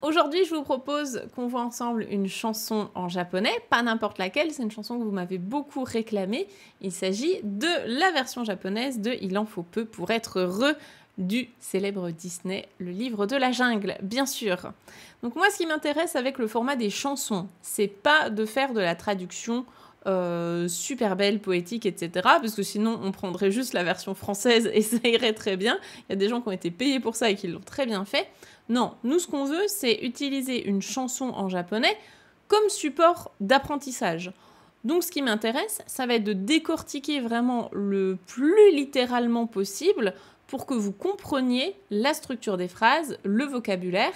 Aujourd'hui, je vous propose qu'on voit ensemble une chanson en japonais, pas n'importe laquelle, c'est une chanson que vous m'avez beaucoup réclamée. Il s'agit de la version japonaise de Il en faut peu pour être heureux du célèbre Disney, le livre de la jungle, bien sûr. Donc moi, ce qui m'intéresse avec le format des chansons, c'est pas de faire de la traduction super belle, poétique, etc. Parce que sinon, on prendrait juste la version française et ça irait très bien. Il y a des gens qui ont été payés pour ça et qui l'ont très bien fait. Non, nous, ce qu'on veut, c'est utiliser une chanson en japonais comme support d'apprentissage. Donc, ce qui m'intéresse, ça va être de décortiquer vraiment le plus littéralement possible pour que vous compreniez la structure des phrases, le vocabulaire,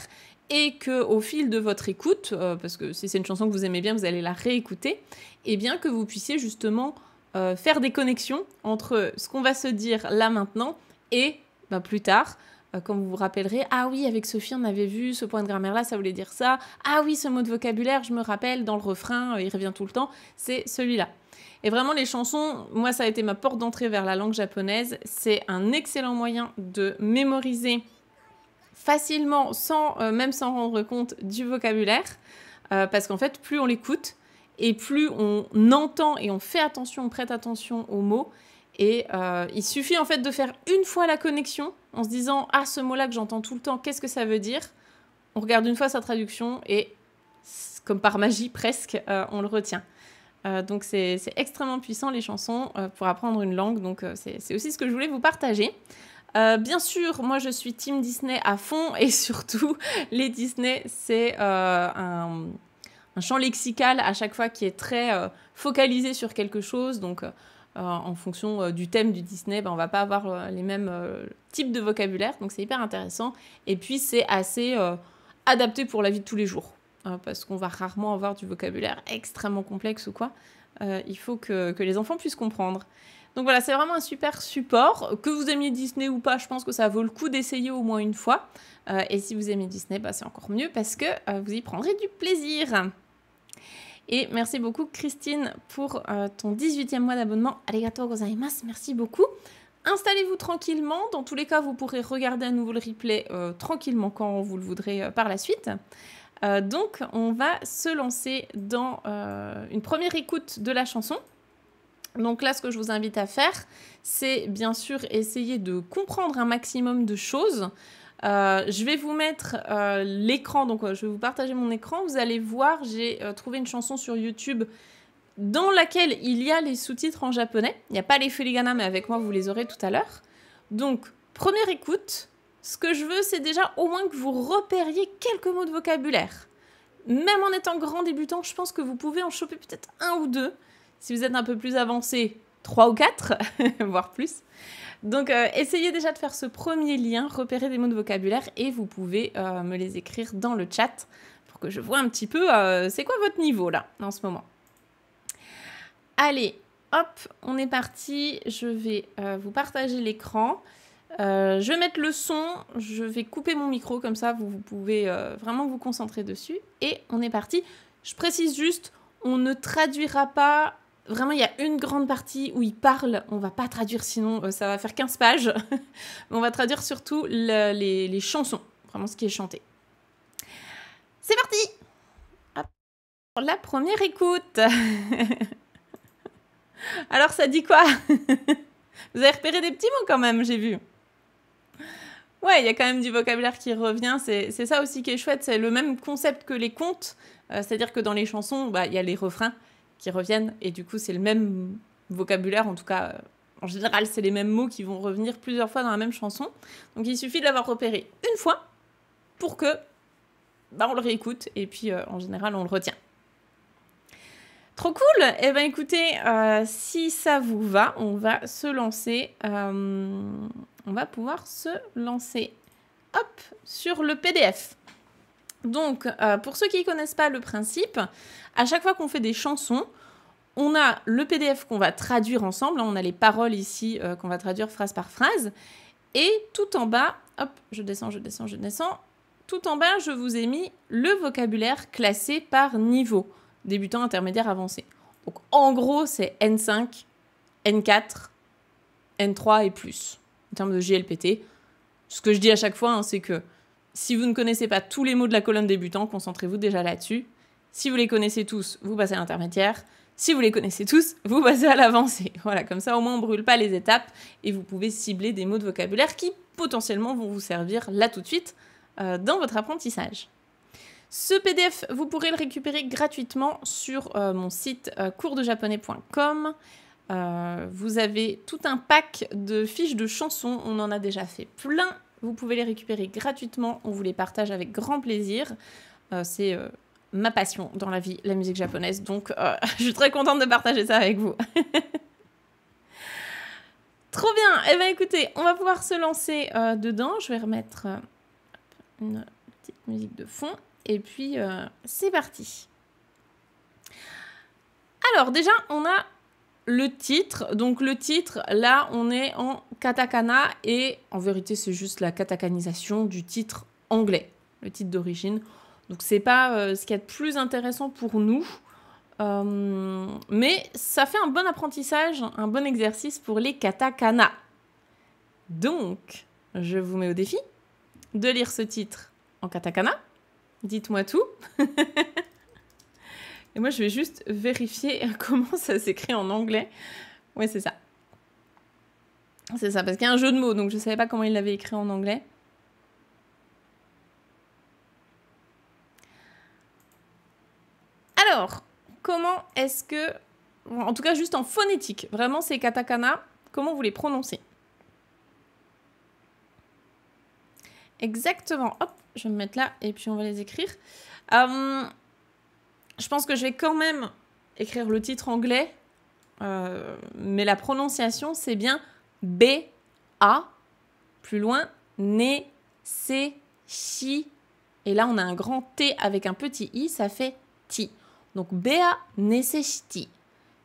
et qu'au fil de votre écoute, parce que si c'est une chanson que vous aimez bien, vous allez la réécouter, et bien que vous puissiez justement faire des connexions entre ce qu'on va se dire là maintenant et plus tard, comme vous vous rappellerez, ah oui, avec Sophie, on avait vu ce point de grammaire-là, ça voulait dire ça. Ah oui, ce mot de vocabulaire, je me rappelle, dans le refrain, il revient tout le temps, c'est celui-là. Et vraiment, les chansons, moi, ça a été ma porte d'entrée vers la langue japonaise. C'est un excellent moyen de mémoriser facilement, même sans rendre compte du vocabulaire, parce qu'en fait, plus on l'écoute, et plus on entend et on fait attention, on prête attention aux mots, et il suffit en fait de faire une fois la connexion en se disant « Ah, ce mot-là que j'entends tout le temps, qu'est-ce que ça veut dire ?» On regarde une fois sa traduction et, comme par magie presque, on le retient. Donc c'est extrêmement puissant les chansons pour apprendre une langue, donc c'est aussi ce que je voulais vous partager. Bien sûr, moi je suis team Disney à fond et surtout les Disney c'est un champ lexical à chaque fois qui est très focalisé sur quelque chose, donc en fonction du thème du Disney, on va pas avoir les mêmes types de vocabulaire, donc c'est hyper intéressant. Et puis c'est assez adapté pour la vie de tous les jours, parce qu'on va rarement avoir du vocabulaire extrêmement complexe ou quoi. Il faut que les enfants puissent comprendre. Donc voilà, c'est vraiment un super support. Que vous aimiez Disney ou pas, je pense que ça vaut le coup d'essayer au moins une fois. Et si vous aimez Disney, c'est encore mieux parce que vous y prendrez du plaisir. Et merci beaucoup Christine pour ton 18e mois d'abonnement. Arigatou gozaimasu, merci beaucoup. Installez-vous tranquillement. Dans tous les cas, vous pourrez regarder à nouveau le replay tranquillement quand vous le voudrez par la suite. Donc, on va se lancer dans une première écoute de la chanson. Donc là, ce que je vous invite à faire, c'est bien sûr essayer de comprendre un maximum de choses. Je vais vous mettre l'écran, donc je vais vous partager mon écran. Vous allez voir, j'ai trouvé une chanson sur YouTube dans laquelle il y a les sous-titres en japonais. Il n'y a pas les furigana, mais avec moi, vous les aurez tout à l'heure. Donc, première écoute. Ce que je veux, c'est déjà au moins que vous repériez quelques mots de vocabulaire. Même en étant grand débutant, je pense que vous pouvez en choper peut-être un ou deux. Si vous êtes un peu plus avancé, 3 ou 4, voire plus. Donc, essayez déjà de faire ce premier lien, repérer des mots de vocabulaire, et vous pouvez me les écrire dans le chat pour que je vois un petit peu c'est quoi votre niveau là, en ce moment. Allez, hop, on est parti. Je vais vous partager l'écran. Je vais mettre le son, je vais couper mon micro, comme ça vous pouvez vraiment vous concentrer dessus. Et on est parti. Je précise juste, on ne traduira pas. Vraiment, il y a une grande partie où il parle. On ne va pas traduire, sinon ça va faire 15 pages. On va traduire surtout les chansons, vraiment ce qui est chanté. C'est parti! Hop. La première écoute. Alors, ça dit quoi? Vous avez repéré des petits mots quand même, j'ai vu. Ouais, il y a quand même du vocabulaire qui revient. C'est ça aussi qui est chouette. C'est le même concept que les contes. C'est-à-dire que dans les chansons, il y a les refrains qui reviennent. Et du coup, c'est le même vocabulaire. En tout cas, en général, c'est les mêmes mots qui vont revenir plusieurs fois dans la même chanson. Donc, il suffit de l'avoir repéré une fois pour que on le réécoute. Et puis, en général, on le retient. Trop cool! Eh bien, écoutez, si ça vous va, on va se lancer. On va pouvoir se lancer, hop, sur le PDF. Donc, pour ceux qui ne connaissent pas le principe, à chaque fois qu'on fait des chansons, on a le PDF qu'on va traduire ensemble. On a les paroles ici qu'on va traduire phrase par phrase. Et tout en bas, hop, je descends. Tout en bas, je vous ai mis le vocabulaire classé par niveau. Débutant, intermédiaire, avancé. Donc, en gros, c'est N5, N4, N3 et plus. En termes de JLPT. Ce que je dis à chaque fois, c'est que Si vous ne connaissez pas tous les mots de la colonne débutant, concentrez-vous déjà là-dessus. Si vous les connaissez tous, vous passez à l'intermédiaire. Si vous les connaissez tous, vous passez à l'avancée. Voilà, comme ça au moins on ne brûle pas les étapes et vous pouvez cibler des mots de vocabulaire qui potentiellement vont vous servir là tout de suite dans votre apprentissage. Ce PDF, vous pourrez le récupérer gratuitement sur mon site coursdejaponais.com. Vous avez tout un pack de fiches de chansons, on en a déjà fait plein. Vous pouvez les récupérer gratuitement, on vous les partage avec grand plaisir. C'est ma passion dans la vie, la musique japonaise, donc je suis très contente de partager ça avec vous. Trop bien. Eh bien écoutez, on va pouvoir se lancer dedans. Je vais remettre une petite musique de fond. Et puis, c'est parti. Alors, déjà, on a le titre. Donc, le titre, là, on est en katakana. Et en vérité, c'est juste la katakanisation du titre anglais, le titre d'origine. Donc, c'est pas ce qu'il y a de plus intéressant pour nous. Mais ça fait un bon apprentissage, un bon exercice pour les katakana. Donc, je vous mets au défi de lire ce titre en katakana. Dites-moi tout. Et moi, je vais juste vérifier comment ça s'écrit en anglais. Ouais, c'est ça. C'est ça, parce qu'il y a un jeu de mots, donc je ne savais pas comment il l'avait écrit en anglais. Alors, comment est-ce que... En tout cas, juste en phonétique. Vraiment, ces katakana, comment vous les prononcez? Exactement. Hop, je vais me mettre là et puis on va les écrire. Je pense que je vais quand même écrire le titre anglais, mais la prononciation, c'est bien B-A, plus loin, né, C, chi. Et là, on a un grand T avec un petit I, ça fait ti. Donc, Bea necessity.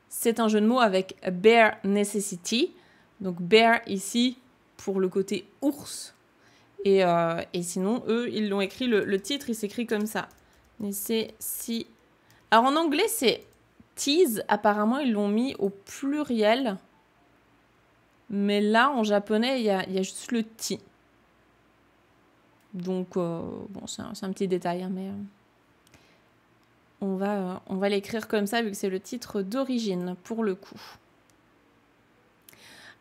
C'est un jeu de mots avec bare necessity. Donc, bear ici pour le côté ours. Et sinon, eux, ils l'ont écrit, le titre, il s'écrit comme ça. Necessity. Alors, en anglais, c'est tease. Apparemment, ils l'ont mis au pluriel. Mais là, en japonais, il y a juste le ti. Donc, bon, c'est un petit détail, hein, mais... On va l'écrire comme ça, vu que c'est le titre d'origine, pour le coup.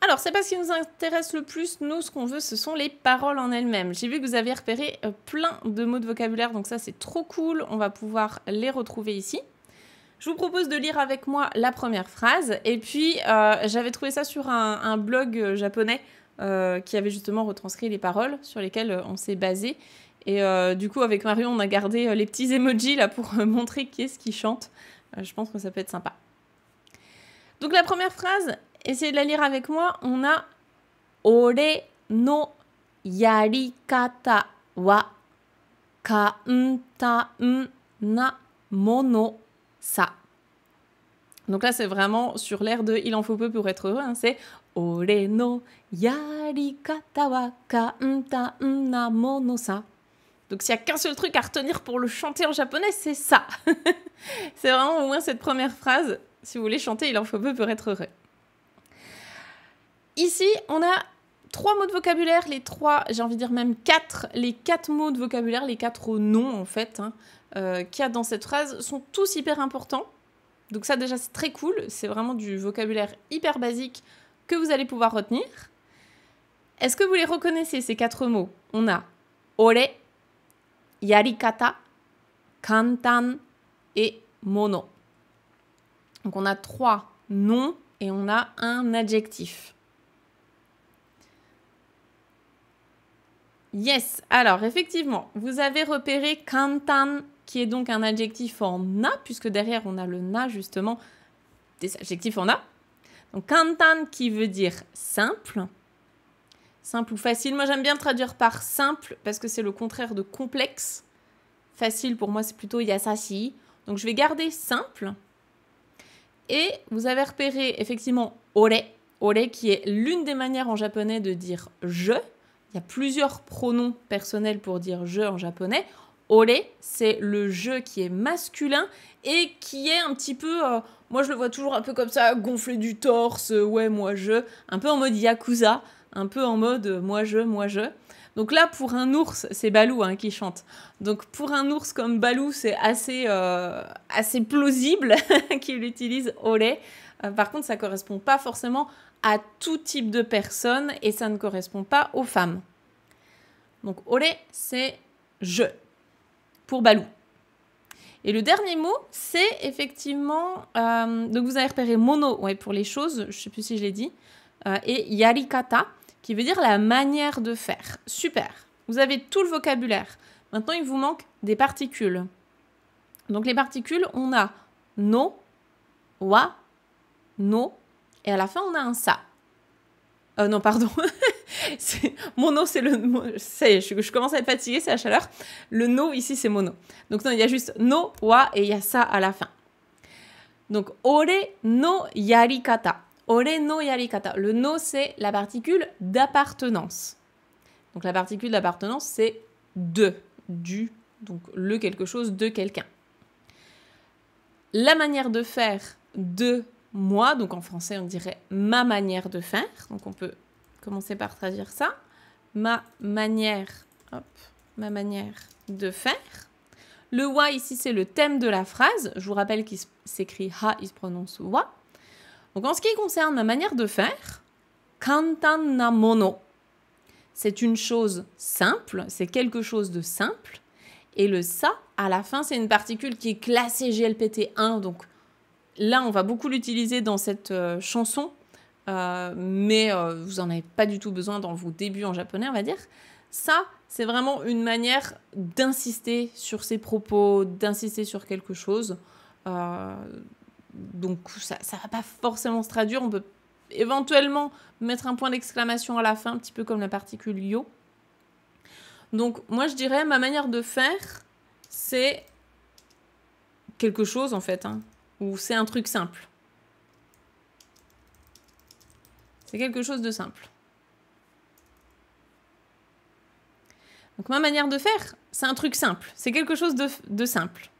Alors, c'est pas ce qui nous intéresse le plus. Nous, ce qu'on veut, ce sont les paroles en elles-mêmes. J'ai vu que vous avez repéré plein de mots de vocabulaire, donc ça, c'est trop cool. On va pouvoir les retrouver ici. Je vous propose de lire avec moi la première phrase. Et puis, j'avais trouvé ça sur un blog japonais qui avait justement retranscrit les paroles sur lesquelles on s'est basé. Et du coup, avec Marion, on a gardé les petits emojis là pour montrer qui est-ce qui chante. Je pense que ça peut être sympa. Donc la première phrase, essayez de la lire avec moi. On a « Ore no yarikata wa kantan na mono sa ». Donc là, c'est vraiment sur l'air de « Il en faut peu pour être heureux hein, ». C'est « Ore no yarikata wa kantan na mono sa ». Donc s'il n'y a qu'un seul truc à retenir pour le chanter en japonais, c'est ça. C'est vraiment au moins cette première phrase. Si vous voulez chanter, il en faut peu pour être heureux. Ici, on a 3 mots de vocabulaire, j'ai envie de dire même 4, les 4 mots de vocabulaire, les 4 noms en fait, qu'il y a dans cette phrase, sont tous hyper importants. Donc ça déjà, c'est très cool. C'est vraiment du vocabulaire hyper basique que vous allez pouvoir retenir. Est-ce que vous les reconnaissez, ces 4 mots? On a « ore », yarikata, kantan et mono. Donc on a 3 noms et on a un adjectif. Yes, alors effectivement, vous avez repéré kantan qui est donc un adjectif en na, puisque derrière on a le na justement des adjectifs en na. Donc kantan qui veut dire simple. Simple ou facile. Moi, j'aime bien traduire par simple parce que c'est le contraire de complexe. Facile, pour moi, c'est plutôt yasashi. Donc, je vais garder simple. Et vous avez repéré, effectivement, ore. Ore qui est l'une des manières en japonais de dire « je ». Il y a plusieurs pronoms personnels pour dire « je » en japonais. Ore, c'est le « je » qui est masculin et qui est un petit peu... moi, je le vois toujours un peu comme ça, gonflé du torse. Ouais, moi, je. Un peu en mode yakuza. Un peu en mode moi je. Donc là, pour un ours, c'est Balou hein, qui chante. Donc pour un ours comme Balou, c'est assez plausible qu'il utilise olé. Par contre, ça ne correspond pas forcément à tout type de personne et ça ne correspond pas aux femmes. Donc olé, c'est je pour Balou. Et le dernier mot, c'est effectivement... donc vous avez repéré mono ouais, pour les choses, je ne sais plus si je l'ai dit, et yarikata, qui veut dire la manière de faire. Super, vous avez tout le vocabulaire. Maintenant, il vous manque des particules. Donc les particules, on a no, wa, no, et à la fin, on a un sa. Non, pardon. Mono, c'est le... Je commence à être fatiguée, c'est la chaleur. Le no, ici, c'est mono. Donc non, il y a juste no, wa, et il y a sa à la fin. Donc, ore no yarikata. Ore no yarikata. Le no, c'est la particule d'appartenance. Donc, la particule d'appartenance, c'est de, du, donc le quelque chose de quelqu'un. La manière de faire de moi, donc en français, on dirait ma manière de faire. Donc, on peut commencer par traduire ça. Ma manière de faire. Le wa ici, c'est le thème de la phrase. Je vous rappelle qu'il s'écrit ha, il se prononce wa. Donc en ce qui concerne ma manière de faire, kantan na mono, c'est une chose simple, c'est quelque chose de simple. Et le sa, à la fin, c'est une particule qui est classée GLPT 1. Donc là, on va beaucoup l'utiliser dans cette chanson. Mais vous n'en avez pas du tout besoin dans vos débuts en japonais, on va dire. Ça, c'est vraiment une manière d'insister sur ses propos, d'insister sur quelque chose. Donc, ça ne va pas forcément se traduire. On peut éventuellement mettre un point d'exclamation à la fin, un petit peu comme la particule yo. Donc, moi, je dirais, ma manière de faire, c'est quelque chose, en fait, hein, ou c'est un truc simple. C'est quelque chose de simple. Donc ma manière de faire, c'est un truc simple. C'est quelque chose de simple.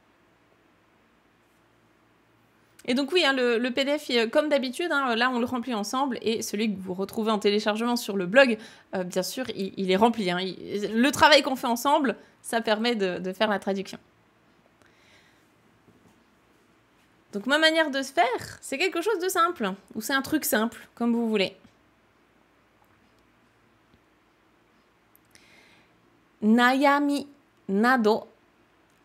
Et donc oui, hein, le PDF, comme d'habitude, hein, là on le remplit ensemble. Et celui que vous retrouvez en téléchargement sur le blog, bien sûr, il est rempli. Hein. Le travail qu'on fait ensemble, ça permet de faire la traduction. Donc ma manière de se faire, c'est quelque chose de simple. Ou c'est un truc simple, comme vous voulez. Nayami nado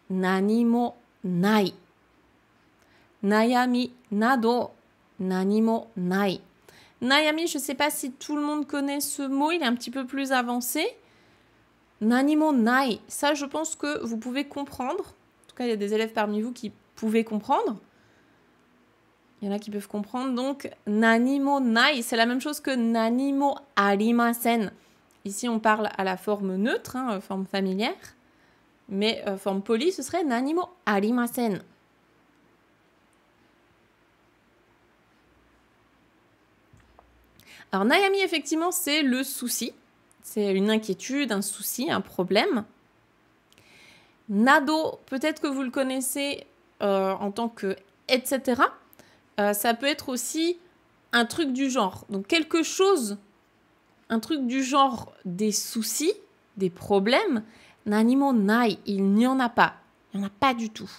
nani mo nai. Nayami nado nani mo nai. Nayami, je ne sais pas si tout le monde connaît ce mot, il est un petit peu plus avancé. Nani mo nai, ça je pense que vous pouvez comprendre. En tout cas, il y a des élèves parmi vous qui pouvaient comprendre. Il y en a qui peuvent comprendre. Donc, nani mo nai, c'est la même chose que nani mo arimasen. Ici, on parle à la forme neutre, hein, forme familière. Mais forme polie, ce serait nani mo arimasen. Alors, nayami, effectivement, c'est le souci. C'est une inquiétude, un souci, un problème. Nado, peut-être que vous le connaissez en tant que etc. Ça peut être aussi un truc du genre. Donc, quelque chose... Un truc du genre des soucis, des problèmes, nani mo nai, il n'y en a pas. Il n'y en a pas du tout.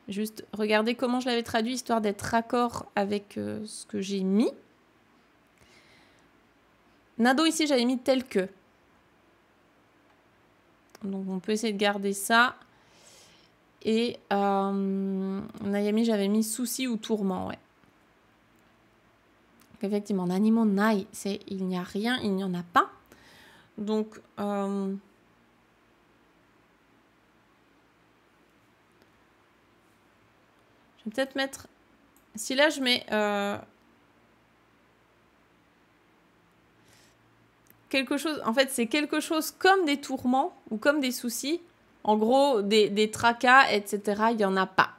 Juste regardez comment je l'avais traduit, histoire d'être raccord avec ce que j'ai mis. Nado, ici, j'avais mis tel que. Donc, on peut essayer de garder ça. Et Nayami, j'avais mis souci ou tourment, ouais. Effectivement, nani mo nai, c'est il n'y a rien, il n'y en a pas. Donc, je vais peut-être mettre... Si là, je mets quelque chose... En fait, c'est quelque chose comme des tourments ou comme des soucis. En gros, des tracas, etc., il n'y en a pas.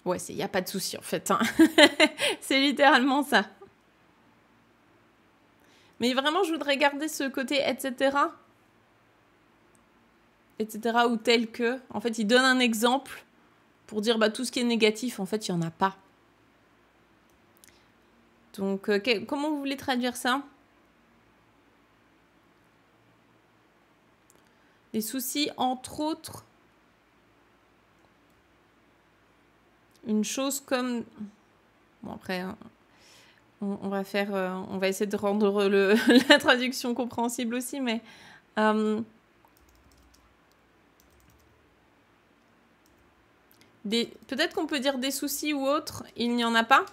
Ouais, il n'y a pas de souci en fait. Hein. C'est littéralement ça. Mais vraiment, je voudrais garder ce côté etc. Etc. ou tel que. En fait, il donne un exemple pour dire tout ce qui est négatif, en fait, il n'y en a pas. Donc, comment vous voulez traduire ça? Des soucis, entre autres. Une chose comme... Bon, après, on va faire... on va essayer de rendre la traduction compréhensible aussi, mais... Peut-être qu'on peut dire des soucis ou autres, il n'y en a pas.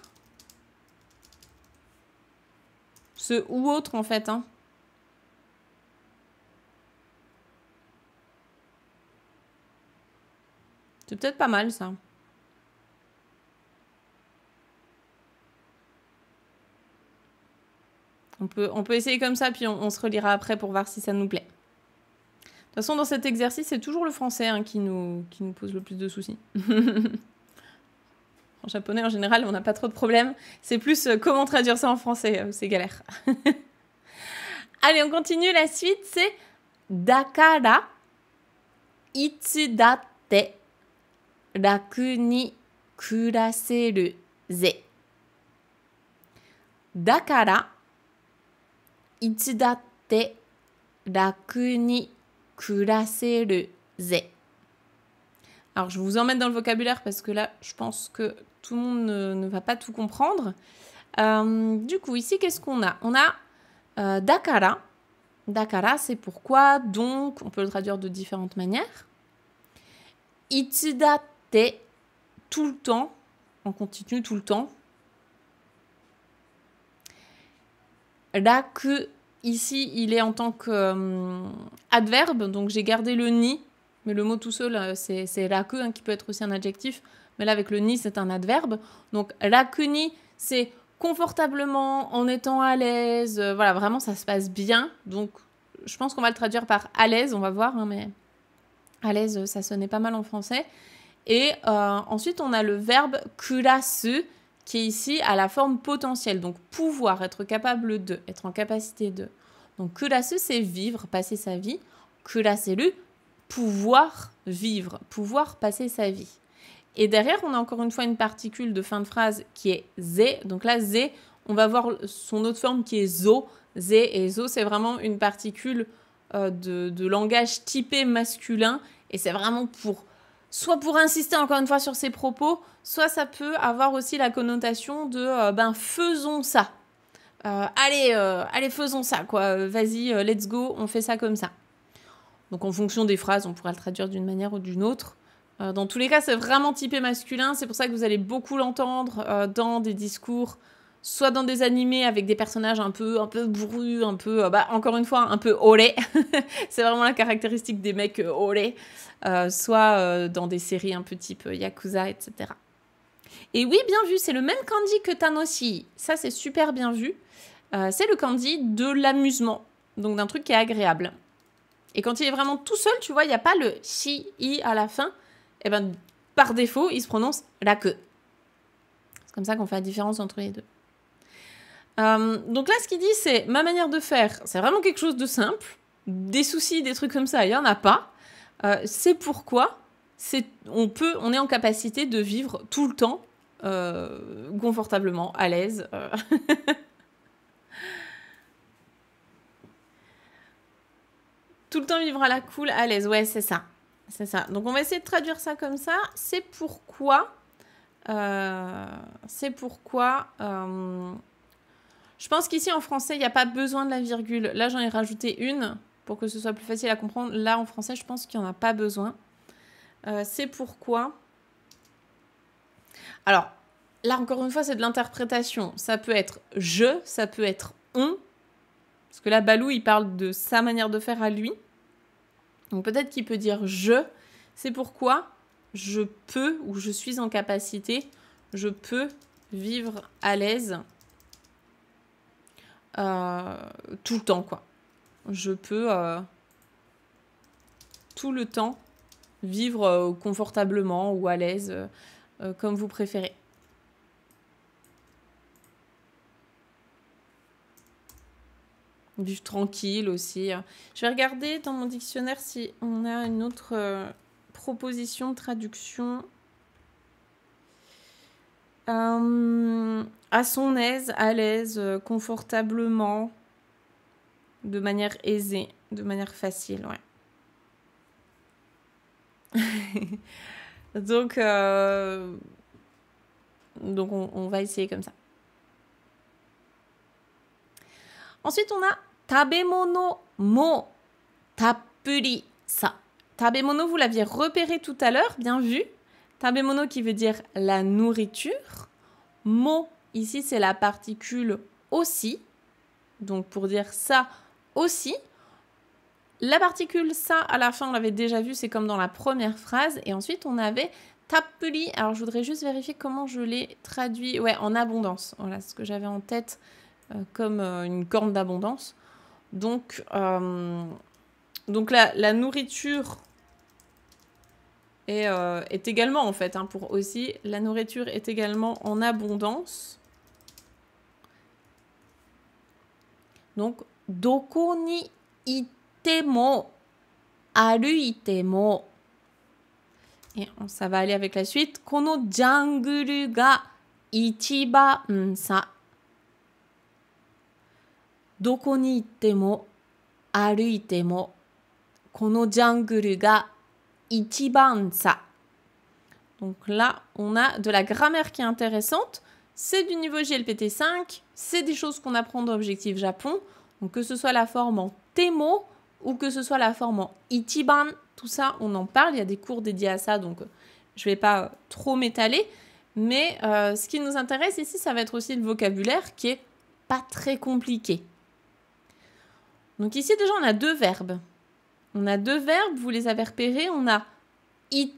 Ce ou autre, en fait, hein. C'est peut-être pas mal, ça. On peut essayer comme ça, puis on se relira après pour voir si ça nous plaît. De toute façon, dans cet exercice, c'est toujours le français hein, qui nous pose le plus de soucis. En japonais, en général, on n'a pas trop de problèmes. C'est plus comment traduire ça en français, c'est galère. Allez, on continue. La suite, c'est dakara itsudatte raku ni kuraseru ze. Dakara itsudatte raku ni kuraseru ze. Alors, je vais vous emmène dans le vocabulaire parce que là, je pense que tout le monde ne va pas tout comprendre. Du coup, ici, qu'est-ce qu'on a? On a dakara. Dakara, c'est pourquoi, donc, on peut le traduire de différentes manières. Itsudatte, tout le temps, on continue tout le temps. Raku, ici, il est en tant qu'adverbe, donc j'ai gardé le ni, mais le mot tout seul, c'est raku, hein, qui peut être aussi un adjectif, mais là, avec le ni, c'est un adverbe. Donc, rakuni, c'est confortablement, en étant à l'aise, voilà, vraiment, ça se passe bien. Donc, je pense qu'on va le traduire par à l'aise, on va voir, hein, mais à l'aise, ça sonnait pas mal en français. Et ensuite, on a le verbe kurasu, qui est ici à la forme potentielle. Donc, pouvoir, être capable de, être en capacité de. Donc, kurasu, c'est vivre, passer sa vie. Kuraseru, pouvoir vivre, pouvoir passer sa vie. Et derrière, on a encore une fois une particule de fin de phrase qui est ze. Donc là, ze, on va voir son autre forme qui est zo. Ze et zo, c'est vraiment une particule de langage typé masculin. Et c'est vraiment soit pour insister encore une fois sur ses propos, soit ça peut avoir aussi la connotation de faisons ça. Allez, faisons ça, quoi. Vas-y, let's go, on fait ça comme ça. Donc en fonction des phrases, on pourra le traduire d'une manière ou d'une autre. Dans tous les cas, c'est vraiment typé masculin. C'est pour ça que vous allez beaucoup l'entendre dans des discours, soit dans des animés avec des personnages un peu bourrus, un peu, encore une fois, un peu olé. C'est vraiment la caractéristique des mecs olé. Soit dans des séries un peu type Yakuza, etc. Et oui, bien vu, c'est le même kanji que Tanoshi. Ça, c'est super bien vu. C'est le kanji de l'amusement, donc d'un truc qui est agréable. Et quand il est vraiment tout seul, tu vois, il n'y a pas le shi, i à la fin. Et ben, par défaut, il se prononce la queue. C'est comme ça qu'on fait la différence entre les deux. Donc là, ce qu'il dit, c'est ma manière de faire. C'est vraiment quelque chose de simple. Des soucis, des trucs comme ça, il n'y en a pas. C'est pourquoi on est en capacité de vivre tout le temps confortablement, à l'aise. Tout le temps vivre à la cool, à l'aise. Ouais, c'est ça. C'est ça. Donc, on va essayer de traduire ça comme ça. C'est pourquoi... je pense qu'ici, en français, il n'y a pas besoin de la virgule. Là, j'en ai rajouté une pour que ce soit plus facile à comprendre. Là, en français, je pense qu'il n'y en a pas besoin. C'est pourquoi... Alors, là, encore une fois, c'est de l'interprétation. Ça peut être « je », ça peut être « on ». Parce que là, Balou, il parle de sa manière de faire à lui. Donc peut-être qu'il peut dire « je ». C'est pourquoi je peux, ou je suis en capacité, je peux vivre à l'aise tout le temps, quoi. Je peux tout le temps vivre confortablement ou à l'aise, comme vous préférez. Vivre tranquille aussi. Je vais regarder dans mon dictionnaire si on a une autre proposition de traduction. À son aise, à l'aise, confortablement, de manière aisée, de manière facile, ouais. Donc, on va essayer comme ça. Ensuite, on a tabemono mo tappuri sa. Tabemono, vous l'aviez repéré tout à l'heure, bien vu. Tabemono qui veut dire la nourriture. Mo, ici, c'est la particule aussi. Donc, pour dire ça aussi. La particule ça, à la fin, on l'avait déjà vu, c'est comme dans la première phrase. Et ensuite, on avait tappuri. Alors, je voudrais juste vérifier comment je l'ai traduit. Ouais, en abondance. Voilà ce que j'avais en tête comme une corne d'abondance. Donc la nourriture est également, en fait, hein, pour aussi, la nourriture est également en abondance. Donc, doko ni itemo, aruite mo. Et ça va aller avec la suite. Kono janguru ga ichiban sa. Doko ni ittemo, aruite mo. Kono janguru ga ichiban sa. Donc là, on a de la grammaire qui est intéressante. C'est du niveau JLPT 5. C'est des choses qu'on apprend dans Objectif Japon. Donc que ce soit la forme en temo ou que ce soit la forme en ichiban, tout ça, on en parle. Il y a des cours dédiés à ça, donc je ne vais pas trop m'étaler. Mais ce qui nous intéresse ici, ça va être aussi le vocabulaire qui est pas très compliqué. Donc ici, déjà, on a deux verbes. On a deux verbes, vous les avez repérés. On a ite,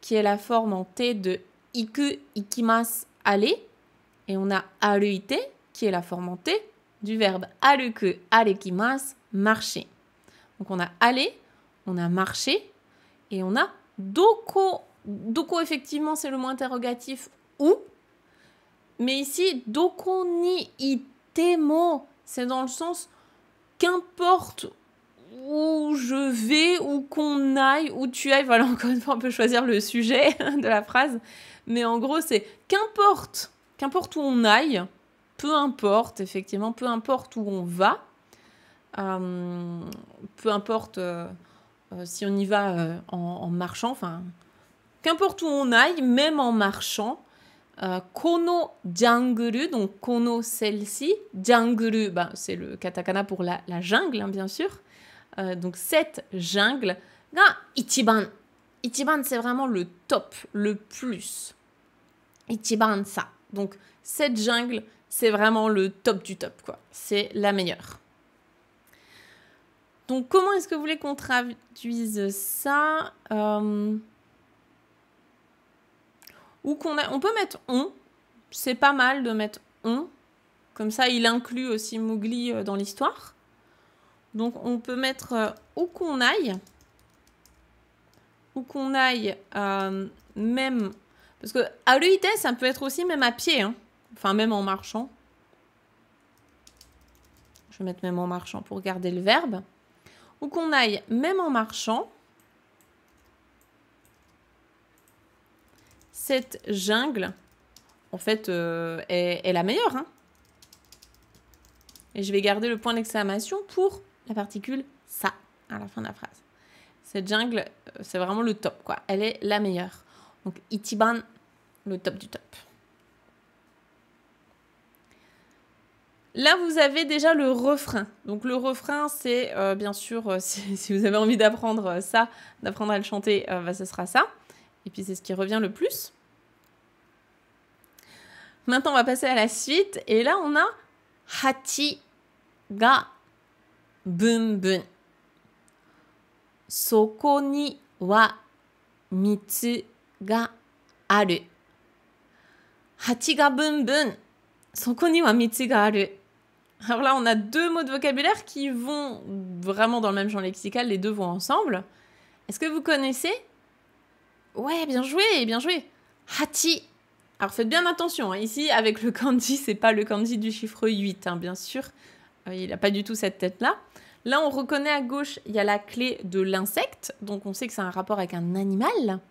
qui est la forme en T de iku, ikimasu, aller. Et on a aruite, qui est la forme en T du verbe aruku, arekimasu, marcher. Donc on a aller, on a marcher, et on a doko. Doko, effectivement, c'est le mot interrogatif où. Mais ici, doko ni itemo, c'est dans le sens qu'importe où je vais, où qu'on aille, où tu ailles. Voilà, encore une fois, on peut choisir le sujet de la phrase. Mais en gros, c'est qu'importe où on aille, peu importe, effectivement, peu importe où on va, peu importe si on y va en marchant, enfin, qu'importe où on aille, même en marchant, kono janguru, donc kono celle-ci, janguru, c'est le katakana pour la jungle, hein, bien sûr. Donc cette jungle, ga ichiban. Ichiban, c'est vraiment le top, le plus. Ichiban sa. Donc cette jungle, c'est vraiment le top du top, quoi. C'est la meilleure. Donc comment est-ce que vous voulez qu'on traduise ça ou on peut mettre on. C'est pas mal de mettre on. Comme ça, il inclut aussi Mowgli dans l'histoire. Donc on peut mettre où qu'on aille. Où qu'on aille, même... Parce que aruite, ça peut être aussi même à pied. Hein. Enfin, même en marchant. Je vais mettre même en marchant pour garder le verbe. Où qu'on aille, même en marchant. Cette jungle, en fait, est la meilleure. Hein. Et je vais garder le point d'exclamation pour la particule ça à la fin de la phrase. Cette jungle, c'est vraiment le top, quoi. Elle est la meilleure. Donc, ichiban, le top du top. Là, vous avez déjà le refrain. Donc, le refrain, c'est bien sûr, si vous avez envie d'apprendre ça, d'apprendre à le chanter, ce sera ça. Et puis, c'est ce qui revient le plus. Maintenant, on va passer à la suite. Et là, on a hachi ga bunbun. Soko ni wa mitsu ga aru. Hachi ga bunbun. Soko ni wa mitsu ga aru. Alors là, on a deux mots de vocabulaire qui vont vraiment dans le même champ lexical. Les deux vont ensemble. Est-ce que vous connaissez? Ouais, bien joué, bien joué. Hachi. Alors faites bien attention, hein. Ici avec le kanji, c'est pas le kanji du chiffre 8, hein, bien sûr. Il n'a pas du tout cette tête-là. Là, on reconnaît à gauche, il y a la clé de l'insecte, donc on sait que c'est un rapport avec un animal.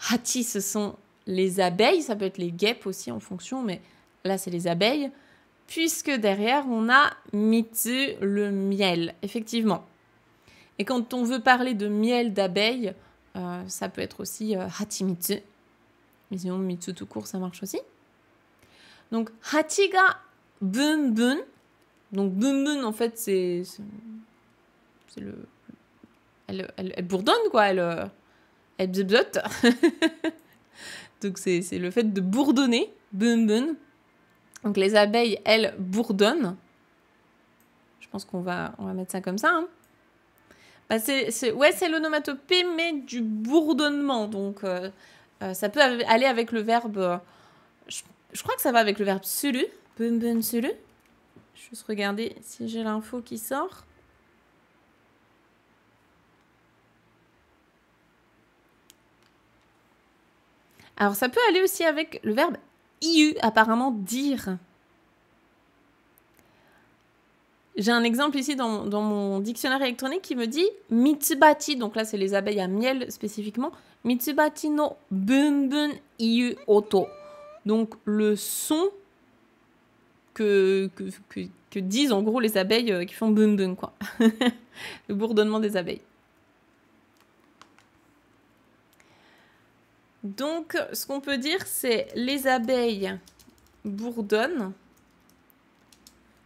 Hachi, ce sont les abeilles, ça peut être les guêpes aussi en fonction, mais là c'est les abeilles. Puisque derrière, on a mitsu, le miel, effectivement. Et quand on veut parler de miel d'abeille, Ça peut être aussi hachimitsu. Mais sinon, mitsu tout court, ça marche aussi. Donc, hachi ga bunbun. Donc, bunbun, en fait, c'est le... Elle bourdonne, quoi. Elle bzebzote. Donc, c'est le fait de bourdonner. Bunbun. Donc, les abeilles, elles, bourdonnent. Je pense qu'on va mettre ça comme ça. Hein. Bah, c'est l'onomatopée, mais du bourdonnement. Donc, ça peut aller avec le verbe... je crois que ça va avec le verbe suru. Bunbun suru. Je vais juste regarder si j'ai l'info qui sort. Alors, ça peut aller aussi avec le verbe iu, apparemment dire. J'ai un exemple ici dans mon dictionnaire électronique qui me dit Mitsubati, donc là c'est les abeilles à miel spécifiquement, Mitsubati no bunbun iu oto. Donc le son que disent en gros les abeilles qui font bunbun, quoi. Le bourdonnement des abeilles. Donc ce qu'on peut dire c'est les abeilles bourdonnent.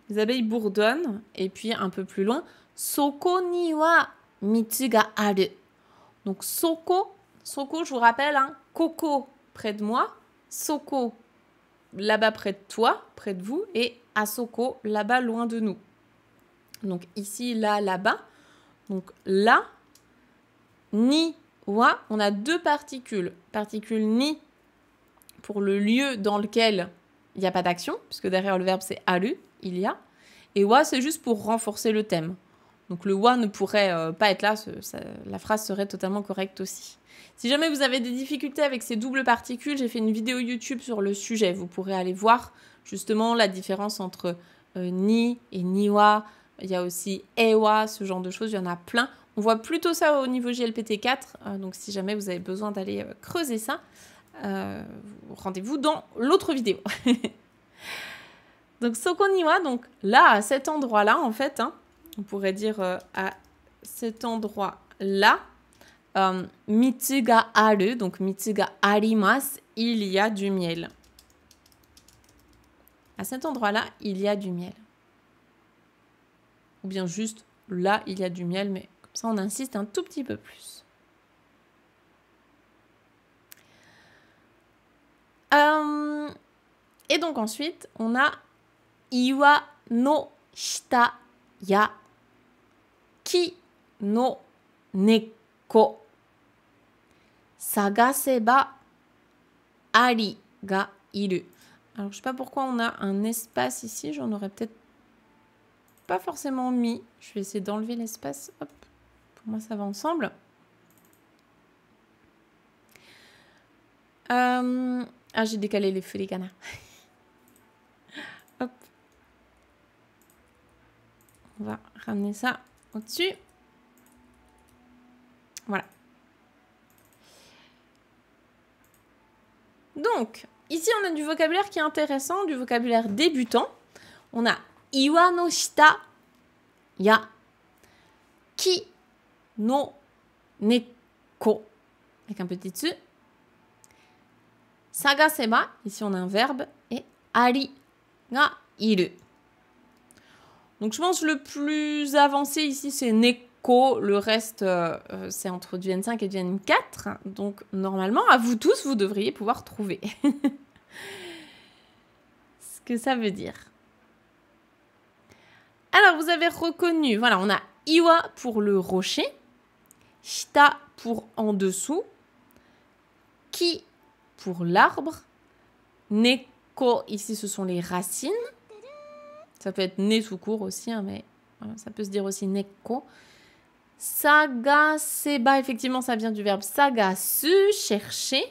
Les abeilles bourdonnent, et puis un peu plus loin, Soko ni wa mitsu ga aru. Donc Soko, je vous rappelle, hein, Koko près de moi, Soko là-bas près de toi, près de vous, et Asoko là-bas loin de nous. Donc ici, là, là-bas. Donc là, ni, wa, on a deux particules. Particule ni pour le lieu dans lequel il n'y a pas d'action, puisque derrière le verbe c'est aru. Il y a. Et wa, c'est juste pour renforcer le thème. Donc le wa ne pourrait pas être là, la phrase serait totalement correcte aussi. Si jamais vous avez des difficultés avec ces doubles particules, j'ai fait une vidéo YouTube sur le sujet. Vous pourrez aller voir justement la différence entre ni et niwa. Il y a aussi ewa, ce genre de choses, il y en a plein. On voit plutôt ça au niveau JLPT4, donc si jamais vous avez besoin d'aller creuser ça, rendez-vous dans l'autre vidéo. Donc, Soko niwa, donc là, à cet endroit-là, en fait, hein, on pourrait dire à cet endroit-là, mitsu ga aru, donc mitsu ga arimasu, il y a du miel. À cet endroit-là, il y a du miel. Ou bien juste, là, il y a du miel, mais comme ça, on insiste un tout petit peu plus. Et donc ensuite, on a Iwa no shita ya ki no neko sagaseba ari ga iru. Alors, je sais pas pourquoi on a un espace ici. J'en aurais peut-être pas forcément mis. Je vais essayer d'enlever l'espace. Hop. Pour moi, ça va ensemble. Ah, j'ai décalé les furikana. Hop. On va ramener ça au-dessus. Voilà. Donc, ici, on a du vocabulaire qui est intéressant, du vocabulaire débutant. On a Iwa no shita ya ki no neko avec un petit dessus. Sagaseba, ici on a un verbe, et ari ga iru. Donc je pense que le plus avancé ici c'est neko, le reste c'est entre du N5 et du N4. Donc normalement, à vous tous, vous devriez pouvoir trouver ce que ça veut dire. Alors vous avez reconnu, voilà, on a iwa pour le rocher, shita pour en dessous, ki pour l'arbre, neko, ici ce sont les racines, ça peut être ne tout court aussi, hein, mais voilà, ça peut se dire aussi neko. Sagaseba, effectivement ça vient du verbe sagasu, chercher.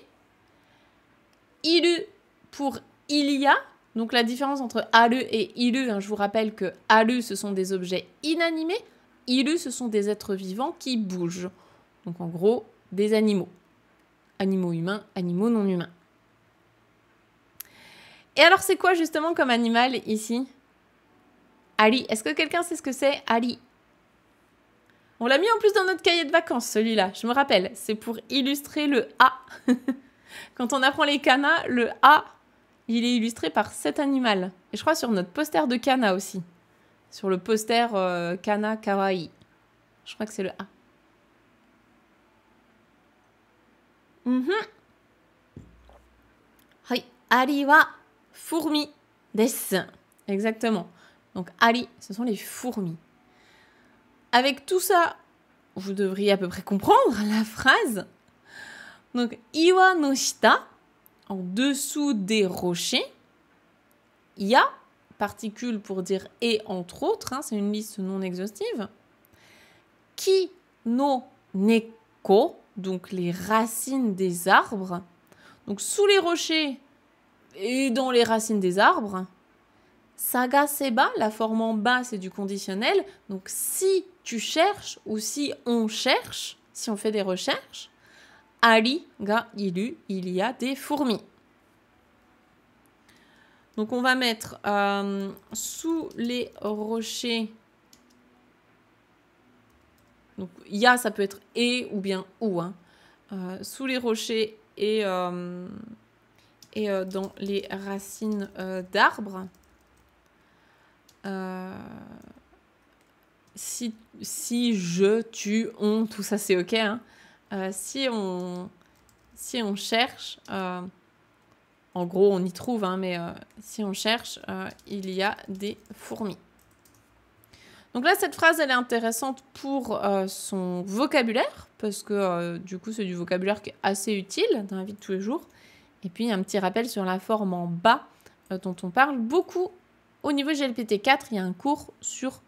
Iru pour il y a, donc la différence entre aru et iru, hein, je vous rappelle que aru ce sont des objets inanimés, iru ce sont des êtres vivants qui bougent, donc en gros des animaux. Animaux humains, animaux non humains. Et alors, c'est quoi justement comme animal ici? Ari. Est-ce que quelqu'un sait ce que c'est? Ari. On l'a mis en plus dans notre cahier de vacances, celui-là. Je me rappelle. C'est pour illustrer le A. Quand on apprend les kana, le A, il est illustré par cet animal. Et je crois sur notre poster de kana aussi. Sur le poster kana kawaii. Je crois que c'est le A. Hai, ari wa fourmi desu. Exactement. Donc ari, ce sont les fourmis. Avec tout ça, vous devriez à peu près comprendre la phrase. Donc, iwa no shita, en dessous des rochers, ya, particule pour dire et entre autres, hein, c'est une liste non exhaustive. Ki no neko, donc les racines des arbres. Donc, sous les rochers et dans les racines des arbres. Sagaseba, la forme en bas, c'est du conditionnel. Donc, si tu cherches ou si on cherche, si on fait des recherches, ari ga iru, il y a des fourmis. Donc, on va mettre sous les rochers. Donc, ya, ça peut être et ou bien ou. Hein. Sous les rochers et dans les racines d'arbres. Si je, tu, on, tout ça c'est ok. Hein. Si on cherche, en gros on y trouve, hein, mais si on cherche, il y a des fourmis. Donc là cette phrase elle est intéressante pour son vocabulaire, parce que du coup c'est du vocabulaire qui est assez utile dans la vie de tous les jours. Et puis un petit rappel sur la forme en bas dont on parle beaucoup. Au niveau GLPT 4, il y a un cours sur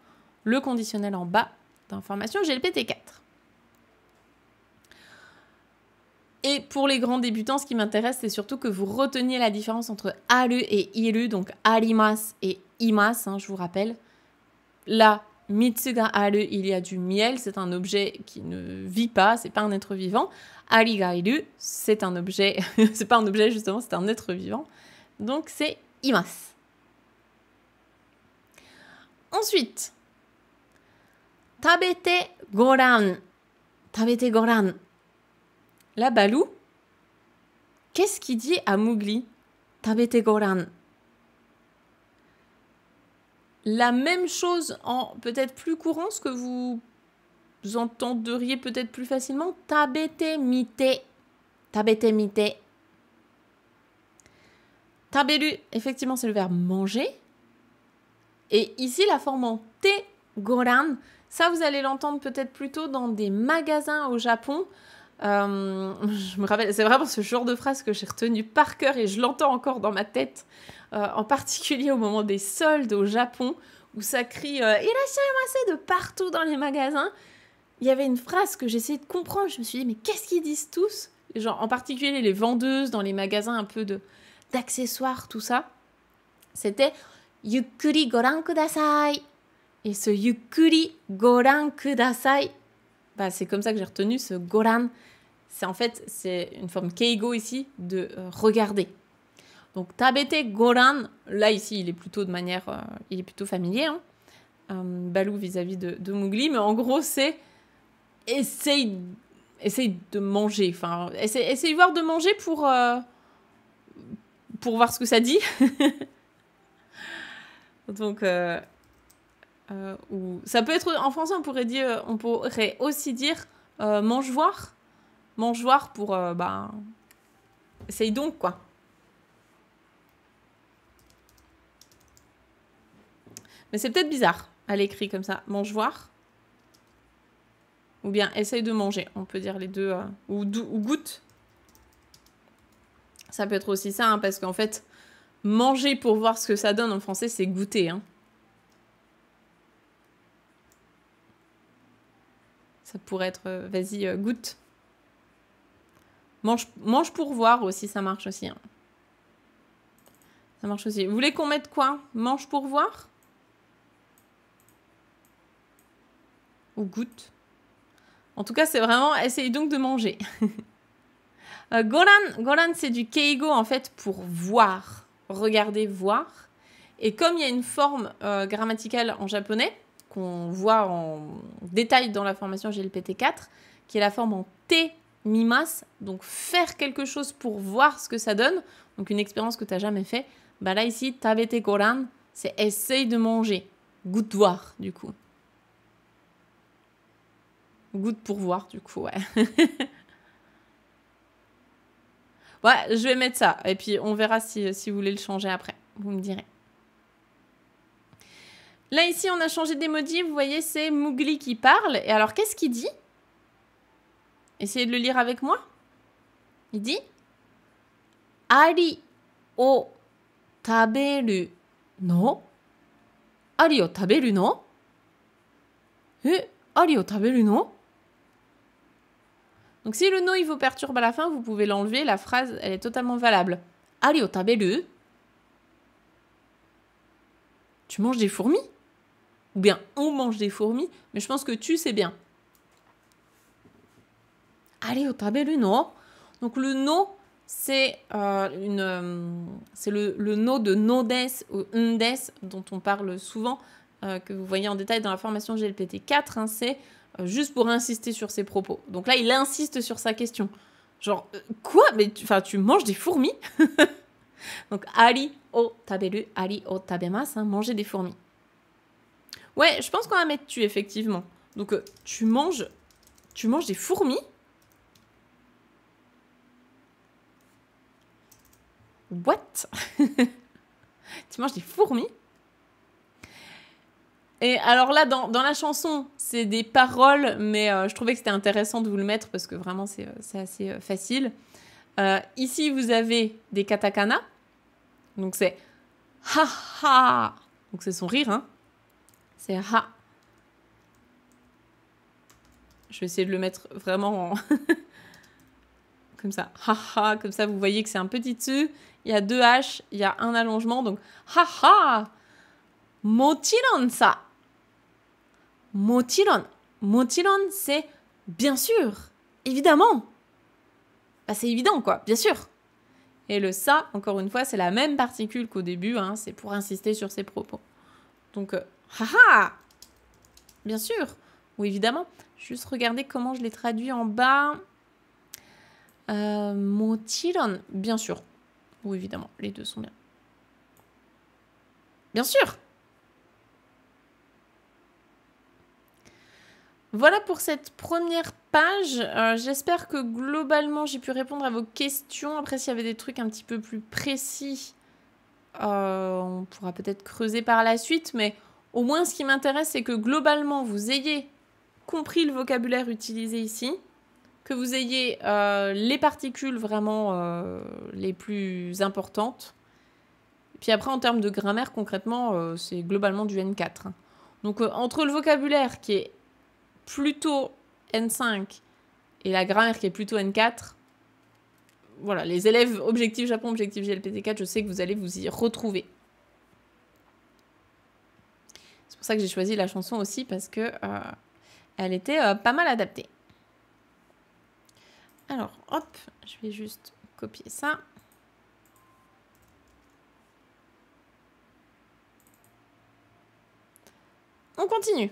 le conditionnel en bas d'information GLPT 4. Et pour les grands débutants, ce qui m'intéresse, c'est surtout que vous reteniez la différence entre aru et iru, donc arimas et imas, hein, je vous rappelle. Là, mitsu ga aru, il y a du miel, c'est un objet qui ne vit pas, c'est pas un être vivant. Ari ga iru, c'est un objet, c'est pas un objet justement, c'est un être vivant. Donc c'est imas. Ensuite, tabete goran. Tabete goran. Là, Balou, qu'est-ce qu'il dit à Mowgli? Tabete goran. La même chose en peut-être plus courant, ce que vous entendriez peut-être plus facilement. Tabete mite. Tabete mite. Taberu, effectivement, c'est le verbe manger. Et ici, la forme en te goran, ça, vous allez l'entendre peut-être plutôt dans des magasins au Japon. Je me rappelle, c'est vraiment ce genre de phrase que j'ai retenu par cœur et je l'entends encore dans ma tête, en particulier au moment des soldes au Japon, où ça crie « Irashaimase » de partout dans les magasins. Il y avait une phrase que j'essayais de comprendre, je me suis dit « Mais qu'est-ce qu'ils disent tous ?» Genre, en particulier les vendeuses dans les magasins un peu d'accessoires, tout ça. C'était « Yukkuri goran kudasai ». Et ce « Yukkuri goran kudasai », bah, c'est comme ça que j'ai retenu ce goran. C'est une forme keigo ici de regarder. Donc tabete goran, là ici il est plutôt de manière, il est plutôt familier. Hein. Balou vis-à-vis de Mowgli, mais en gros c'est essaye de manger. Enfin, essaye voir de manger pour voir ce que ça dit. Donc ou ça peut être en français on pourrait aussi dire mange voir pour essaye donc quoi. Mais c'est peut-être bizarre à l'écrit comme ça, mange voir ou bien essaye de manger, on peut dire les deux ou goûte. Ça peut être aussi ça hein, parce qu'en fait manger pour voir ce que ça donne en français c'est goûter hein. Ça pourrait être, vas-y, goûte. Mange pour voir aussi, ça marche aussi. Hein. Ça marche aussi. Vous voulez qu'on mette quoi? Mange pour voir? Ou goûte? En tout cas, c'est vraiment, essaye donc de manger. Goran, c'est du keigo, en fait, pour voir. Regarder, voir. Et comme il y a une forme grammaticale en japonais, qu'on voit en détail dans la formation GLPT4, qui est la forme en te mimas, donc faire quelque chose pour voir ce que ça donne, donc une expérience que tu n'as jamais fait. Bah là ici, tabete goran, c'est essaye de manger, goûte voir du coup. Goûte pour voir du coup, ouais. Ouais, je vais mettre ça, et puis on verra si vous voulez le changer après, vous me direz. Là ici, on a changé d'emoji, vous voyez, c'est Mowgli qui parle, et alors qu'est-ce qu'il dit ? Essayez de le lire avec moi. Il dit Ari o taberu no. Ari o taberu no. Ari o taberu no. Donc si le no il vous perturbe à la fin, vous pouvez l'enlever. La phrase, elle est totalement valable. Ari o taberu. Tu manges des fourmis ? Ou bien on mange des fourmis, mais je pense que tu sais bien. Ari o taberu no. Donc le no, c'est le no de nodes ou ndes dont on parle souvent, que vous voyez en détail dans la formation GLPT4. Hein, c'est juste pour insister sur ses propos. Donc là, il insiste sur sa question. Genre, quoi ? Mais tu manges des fourmis ? Donc, ari o taberu, ari o tabemasu, hein, manger des fourmis. Ouais, je pense qu'on va mettre tu, effectivement. Donc, tu manges des fourmis ? What? Tu manges des fourmis? Et alors là, dans la chanson, c'est des paroles, mais je trouvais que c'était intéressant de vous le mettre parce que vraiment, c'est assez facile. Ici, vous avez des katakana. Donc, c'est ha ha. Donc, c'est son rire, hein. C'est ha. Je vais essayer de le mettre vraiment en... comme ça, haha, comme ça vous voyez que c'est un petit dessus, il y a 2 H, il y a un allongement, donc haha, mochiron ça. Mochiron, mochiron c'est bien sûr, évidemment. Bah, c'est évident quoi, bien sûr. Et le ça, encore une fois, c'est la même particule qu'au début, hein, c'est pour insister sur ses propos. Donc, haha, bien sûr, ou évidemment. Juste regarder comment je l'ai traduit en bas. Mochiron, bien sûr. Ou évidemment, les deux sont bien. Bien sûr. Voilà pour cette première page. J'espère que globalement, j'ai pu répondre à vos questions. Après, s'il y avait des trucs un petit peu plus précis, on pourra peut-être creuser par la suite. Mais au moins, ce qui m'intéresse, c'est que globalement, vous ayez compris le vocabulaire utilisé ici, que vous ayez les particules vraiment les plus importantes. Et puis après, en termes de grammaire, concrètement, c'est globalement du N4. Hein. Donc, entre le vocabulaire qui est plutôt N5 et la grammaire qui est plutôt N4, voilà, les élèves objectif Japon, objectif GLPT4, je sais que vous allez vous y retrouver. C'est pour ça que j'ai choisi la chanson aussi, parce que elle était pas mal adaptée. Alors, hop, je vais juste copier ça. On continue.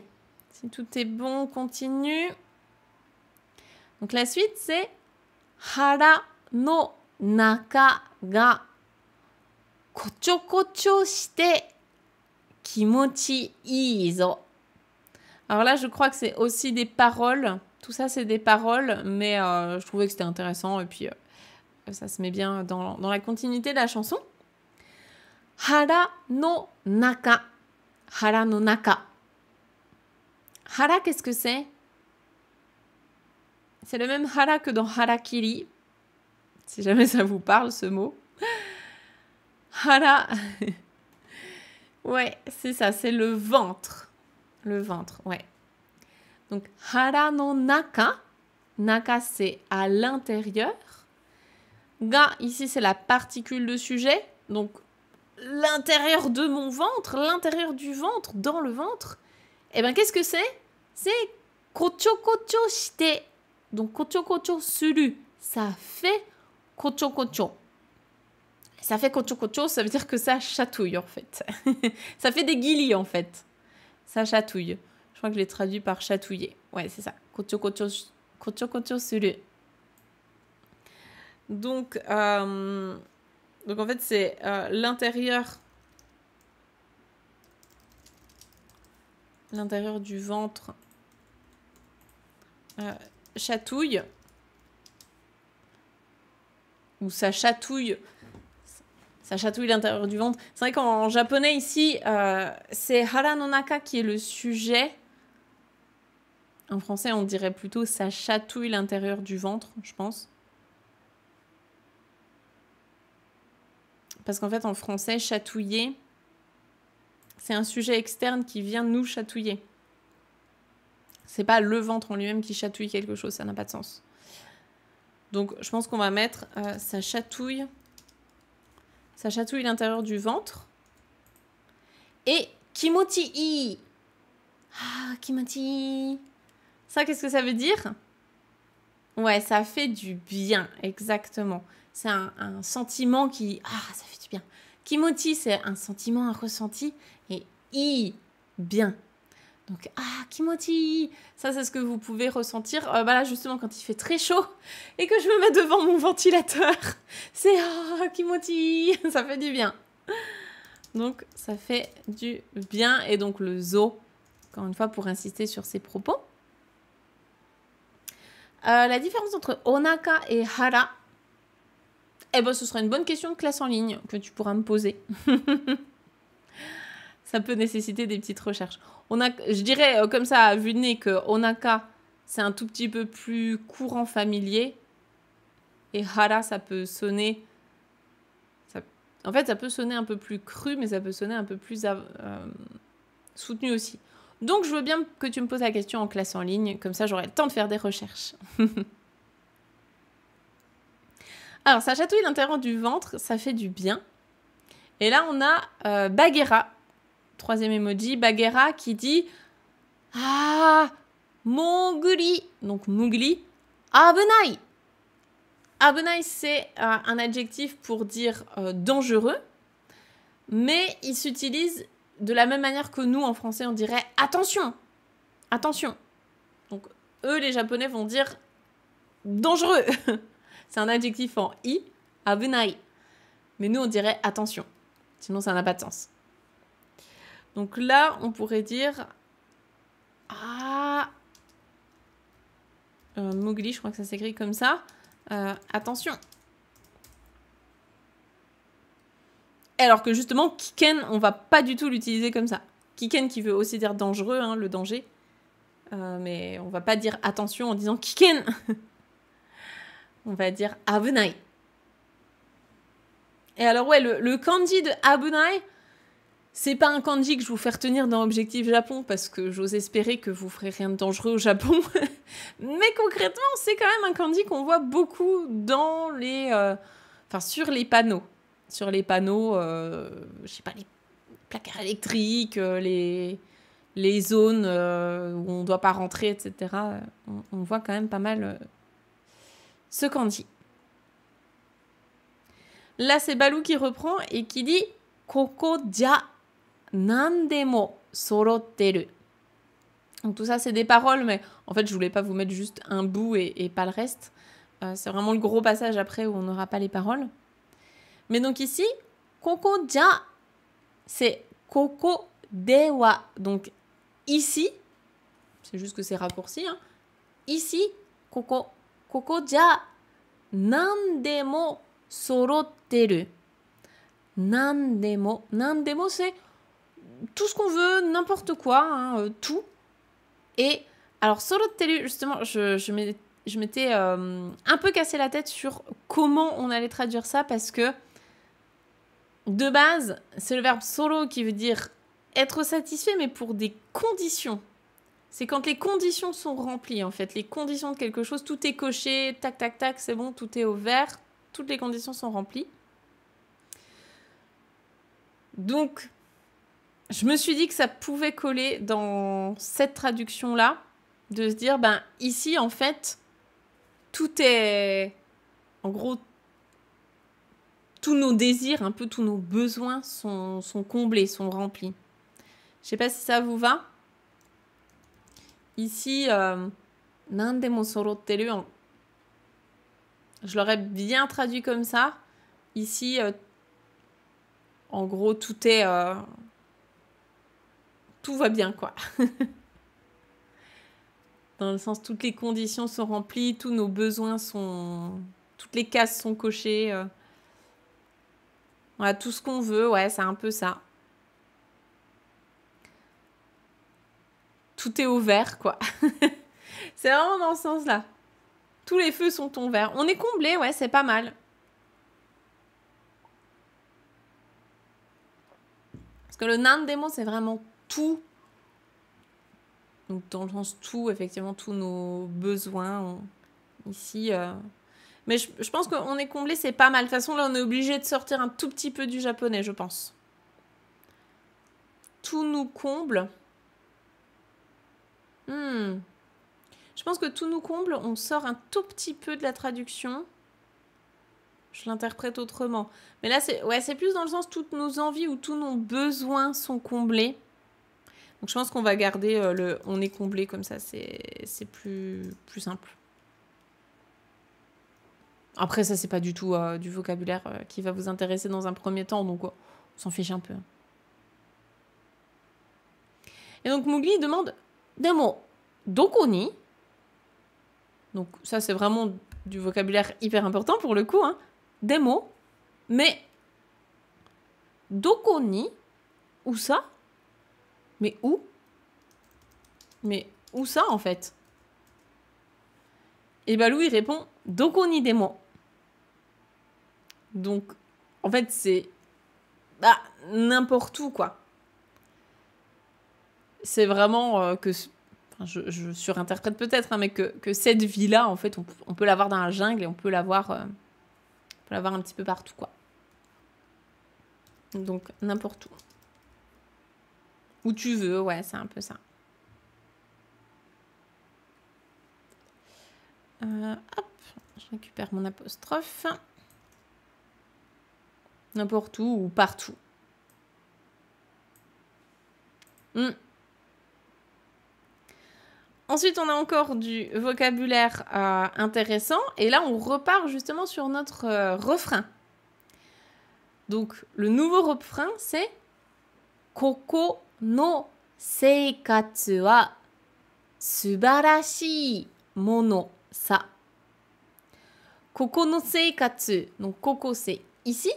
Si tout est bon, on continue. Donc la suite, c'est hara no naka ga kocho kocho shite kimochi ii zo. Alors là, je crois que c'est aussi des paroles. Tout ça, c'est des paroles, mais je trouvais que c'était intéressant. Et puis, ça se met bien dans la continuité de la chanson. Hara no naka. Hara no naka. Hara, qu'est-ce que c'est? C'est le même hara que dans harakiri. Si jamais ça vous parle, ce mot. Hara. Ouais, c'est ça, c'est le ventre. Le ventre, ouais. Donc, hara no naka. Naka, c'est à l'intérieur. Ga, ici, c'est la particule de sujet. Donc, l'intérieur de mon ventre, l'intérieur du ventre, dans le ventre. Eh bien, qu'est-ce que c'est? C'est kocho kocho shite. Donc, kocho kocho suru. Ça fait kocho kocho. Ça fait kocho kocho, ça veut dire que ça chatouille, en fait. Ça fait des guilis, en fait. Ça chatouille. crois que je l'ai traduit par chatouiller. Ouais, c'est ça. Kocho kocho, kocho kocho suru. Donc en fait, c'est l'intérieur du ventre chatouille. Ou ça chatouille. Ça chatouille l'intérieur du ventre. C'est vrai qu'en japonais, ici, c'est hara no naka qui est le sujet. En français, on dirait plutôt ça chatouille l'intérieur du ventre, je pense. Parce qu'en fait, en français, chatouiller, c'est un sujet externe qui vient nous chatouiller. C'est pas le ventre en lui-même qui chatouille quelque chose, ça n'a pas de sens. Donc, je pense qu'on va mettre ça chatouille l'intérieur du ventre. Et kimochi-ii. Ah, kimochi-ii. Ça, qu'est-ce que ça veut dire? Ouais, ça fait du bien, exactement. C'est un sentiment qui... Ah, ça fait du bien. Kimochi, c'est un sentiment, un ressenti. Et i, bien. Donc, ah, kimochi. Ça, c'est ce que vous pouvez ressentir. Là, justement, quand il fait très chaud et que je me mets devant mon ventilateur. C'est ah, kimochi. Ça fait du bien. Donc, ça fait du bien. Et donc, le zo, encore une fois, pour insister sur ces propos. La différence entre onaka et hara, eh ben, ce sera une bonne question de classe en ligne que tu pourras me poser. Ça peut nécessiter des petites recherches. Je dirais comme ça, à vue de nez, que onaka, c'est un tout petit peu plus courant familier. Et hara, ça peut sonner... En fait, ça peut sonner un peu plus cru, mais ça peut sonner un peu plus soutenu aussi. Donc, je veux bien que tu me poses la question en classe en ligne. Comme ça, j'aurai le temps de faire des recherches. Alors, ça chatouille l'intérieur du ventre. Ça fait du bien. Et là, on a Bagheera. Troisième emoji. Bagheera qui dit « Ah, Mowgli ». Donc, Mowgli. « Abunai ». Abunai, c'est un adjectif pour dire dangereux. Mais il s'utilise... de la même manière que nous, en français, on dirait « attention ». Attention. Donc, eux, les Japonais, vont dire « dangereux ». C'est un adjectif en « i », « abunai ». Mais nous, on dirait « attention ». Sinon, ça n'a pas de sens. Donc là, on pourrait dire « ah ». Mowgli, je crois que ça s'écrit comme ça. Attention. Alors que justement, Kiken, on va pas du tout l'utiliser comme ça. Kiken qui veut aussi dire dangereux, hein, le danger. Mais on va pas dire attention en disant Kiken. On va dire abunai. Et alors ouais, le kanji de abunai, c'est pas un kanji que je vous fais retenir dans Objectif Japon parce que j'ose espérer que vous ferez rien de dangereux au Japon. Mais concrètement, c'est quand même un kanji qu'on voit beaucoup dans les... sur les panneaux. Sur les panneaux, je sais pas, les placards électriques, les zones où on ne doit pas rentrer, etc. On voit quand même pas mal ce kanji. Là, c'est Balou qui reprend et qui dit « Koko ja nandemo sorotteru ». Donc tout ça, c'est des paroles, mais en fait, je voulais pas vous mettre juste un bout et pas le reste. C'est vraiment le gros passage après où on n'aura pas les paroles. Mais donc ici, koko ja, c'est koko dewa. Donc ici, c'est juste que c'est raccourci. Hein. Ici, koko ja nandemo sorotteru. Nandemo, c'est tout ce qu'on veut, n'importe quoi, hein, tout. Et alors sorotteru, justement, je m'étais un peu cassé la tête sur comment on allait traduire ça parce que de base, c'est le verbe soro qui veut dire être satisfait, mais pour des conditions. C'est quand les conditions sont remplies, en fait. Les conditions de quelque chose, tout est coché, tac, tac, tac, c'est bon, tout est au vert, toutes les conditions sont remplies. Donc, je me suis dit que ça pouvait coller dans cette traduction-là, de se dire, ben, ici, en fait, tout est... En gros, tous nos désirs, un peu tous nos besoins sont comblés, sont remplis. Je sais pas si ça vous va. Ici, nandemo sorotteru, je l'aurais bien traduit comme ça. Ici, en gros, tout va bien, quoi. Dans le sens, toutes les conditions sont remplies, tous nos besoins sont... Toutes les cases sont cochées. Voilà, tout ce qu'on veut, ouais, c'est un peu ça. Tout est au vert, quoi. C'est vraiment dans ce sens-là. Tous les feux sont au vert. On est comblé, ouais, c'est pas mal. Parce que le nandemo, c'est vraiment tout. Donc, dans le sens tout, effectivement, tous nos besoins. Ici... Mais je pense qu'on est comblé, c'est pas mal. De toute façon, là, on est obligé de sortir un tout petit peu du japonais, je pense. Tout nous comble. Je pense que tout nous comble, on sort un tout petit peu de la traduction. Je l'interprète autrement. Mais là, c'est plus dans le sens toutes nos envies ou tous nos besoins sont comblés. Donc, je pense qu'on va garder le « on est comblé » comme ça. C'est plus simple. Après, ça, c'est pas du tout du vocabulaire qui va vous intéresser dans un premier temps, donc on s'en fiche un peu. Et donc, Mowgli demande « Demo, doko ni ?» Donc, ça, c'est vraiment du vocabulaire hyper important pour le coup. Hein. Demo, mais doko ni ? Où ça ? Mais où ? Mais où ça, en fait ? Et Balou, il répond « Doko ni demo ». Donc, en fait, c'est n'importe où, quoi. C'est vraiment que... Enfin, je surinterprète peut-être, hein, mais que cette vie-là, en fait, on peut la voir dans la jungle et on peut la voir un petit peu partout, quoi. Donc, n'importe où. Où tu veux, ouais, c'est un peu ça. Hop, je récupère mon apostrophe. N'importe où ou partout. Ensuite, on a encore du vocabulaire intéressant. Et là, on repart justement sur notre refrain. Donc, le nouveau refrain, c'est « Koko no seikatsu wa subarashii mono sa ». Koko no seikatsu. Donc, koko, c'est ici.